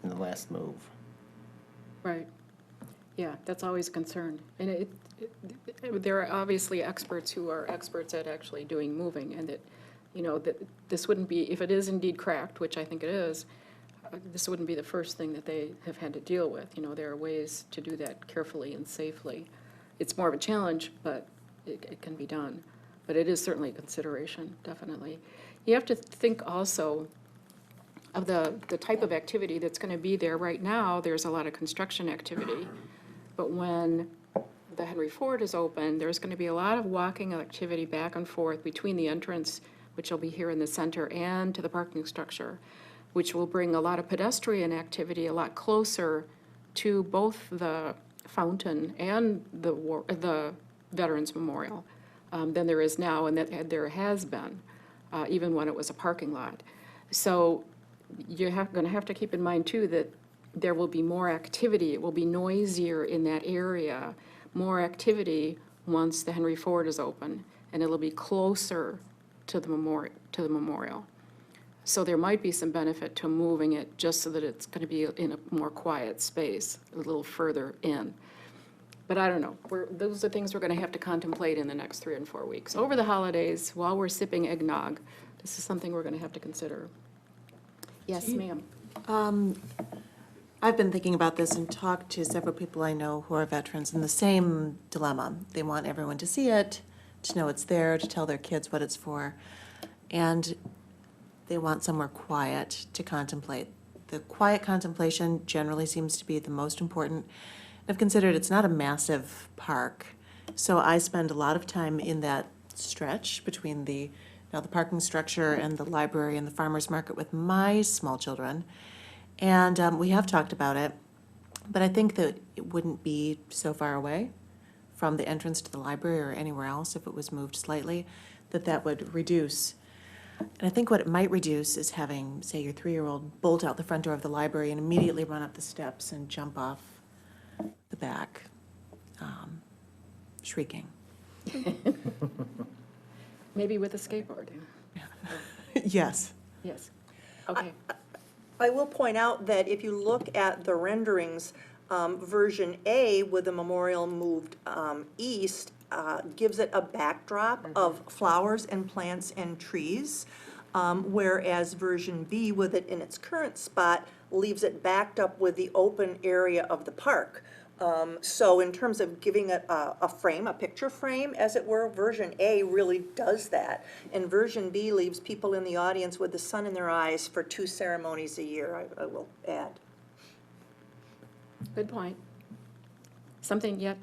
in the last move. Right. Yeah, that's always a concern. And there are obviously experts who are experts at actually doing moving, and that, you know, that this wouldn't be, if it is indeed cracked, which I think it is, this wouldn't be the first thing that they have had to deal with. You know, there are ways to do that carefully and safely. It's more of a challenge, but it can be done. But it is certainly a consideration, definitely. You have to think also of the type of activity that's going to be there. Right now, there's a lot of construction activity. But when the Henry Ford is open, there's going to be a lot of walking activity back and forth between the entrance, which will be here in the center, and to the parking structure, which will bring a lot of pedestrian activity a lot closer to both the fountain and the Veterans Memorial than there is now, and that there has been, even when it was a parking lot. So you're going to have to keep in mind, too, that there will be more activity. It will be noisier in that area, more activity once the Henry Ford is open. and it'll be closer to the memorial. So there might be some benefit to moving it just so that it's going to be in a more quiet space, a little further in. But I don't know. Those are things we're going to have to contemplate in the next 3 and 4 weeks. Over the holidays, while we're sipping eggnog, this is something we're going to have to consider. Yes, ma'am. I've been thinking about this and talked to several people I know who are veterans in the same dilemma. They want everyone to see it, to know it's there, to tell their kids what it's for. And they want somewhere quiet to contemplate. The quiet contemplation generally seems to be the most important. I've considered it's not a massive park, so I spend a lot of time in that stretch between the parking structure and the library and the farmer's market with my small children. And we have talked about it, but I think that it wouldn't be so far away from the entrance to the library or anywhere else if it was moved slightly, that would reduce. And I think what it might reduce is having, say, your 3-year-old bolt out the front door of the library and immediately run up the steps and jump off the back, shrieking. Maybe with a skateboard. Yes. Yes. Okay. I will point out that if you look at the renderings, version A with the memorial moved east gives it a backdrop of flowers and plants and trees, whereas version B with it in its current spot leaves it backed up with the open area of the park. So in terms of giving it a frame, a picture frame, as it were, version A really does that. And version B leaves people in the audience with the sun in their eyes for 2 ceremonies a year, I will add. Good point. Something yet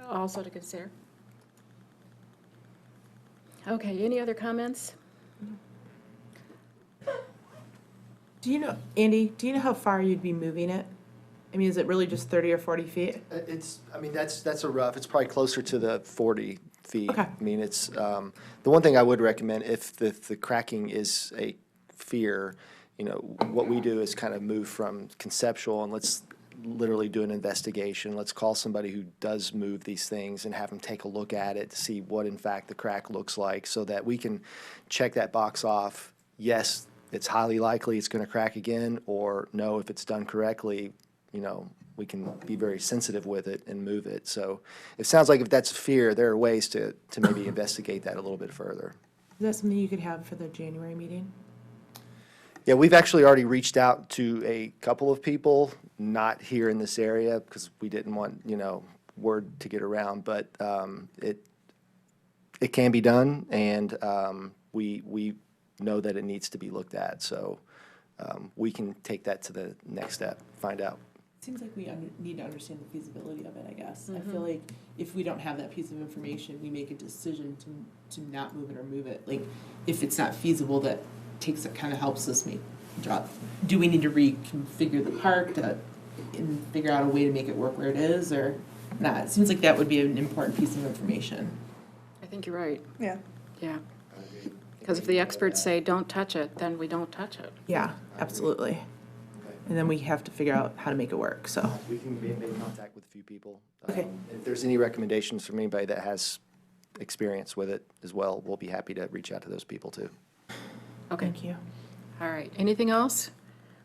also to consider. Okay, any other comments? Do you know, Andy, do you know how far you'd be moving it? I mean, is it really just 30 or 40 feet? That's a rough, it's probably closer to the 40 feet. Okay. I mean, it's, the one thing I would recommend, if the cracking is a fear, what we do is kind of move from conceptual and let's literally do an investigation. Let's call somebody who does move these things and have them take a look at it to see what in fact the crack looks like so that we can check that box off. Yes, it's highly likely it's going to crack again, or no, if it's done correctly, we can be very sensitive with it and move it. So it sounds like if that's fear, there are ways to maybe investigate that a little bit further. Is that something you could have for the January meeting? Yeah, we've actually already reached out to a couple of people, not here in this area, because we didn't want, word to get around, but it can be done, and we know that it needs to be looked at, so we can take that to the next step, find out. It seems like we need to understand the feasibility of it, I guess. I feel like if we don't have that piece of information, we make a decision to not move it or move it. Like, if it's not feasible, that kind of helps us do we need to reconfigure the park and figure out a way to make it work where it is, or not? It seems like that would be an important piece of information. I think you're right. Yeah. Yeah. Because if the experts say don't touch it, then we don't touch it. Yeah, absolutely. And then we have to figure out how to make it work, so. We can make contact with a few people. Okay. If there's any recommendations from anybody that has experience with it as well, we'll be happy to reach out to those people too. Okay. Thank you. All right. Anything else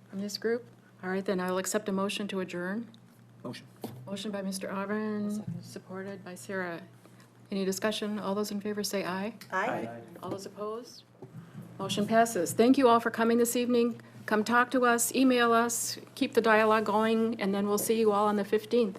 from this group? All right, then I'll accept a motion to adjourn. Motion. Motion by Mr. Auburn, supported by Sarah. Any discussion? All those in favor say aye. Aye. All those opposed? Motion passes. Thank you all for coming this evening. Come talk to us, email us, keep the dialogue going, and then we'll see you all on the 15th.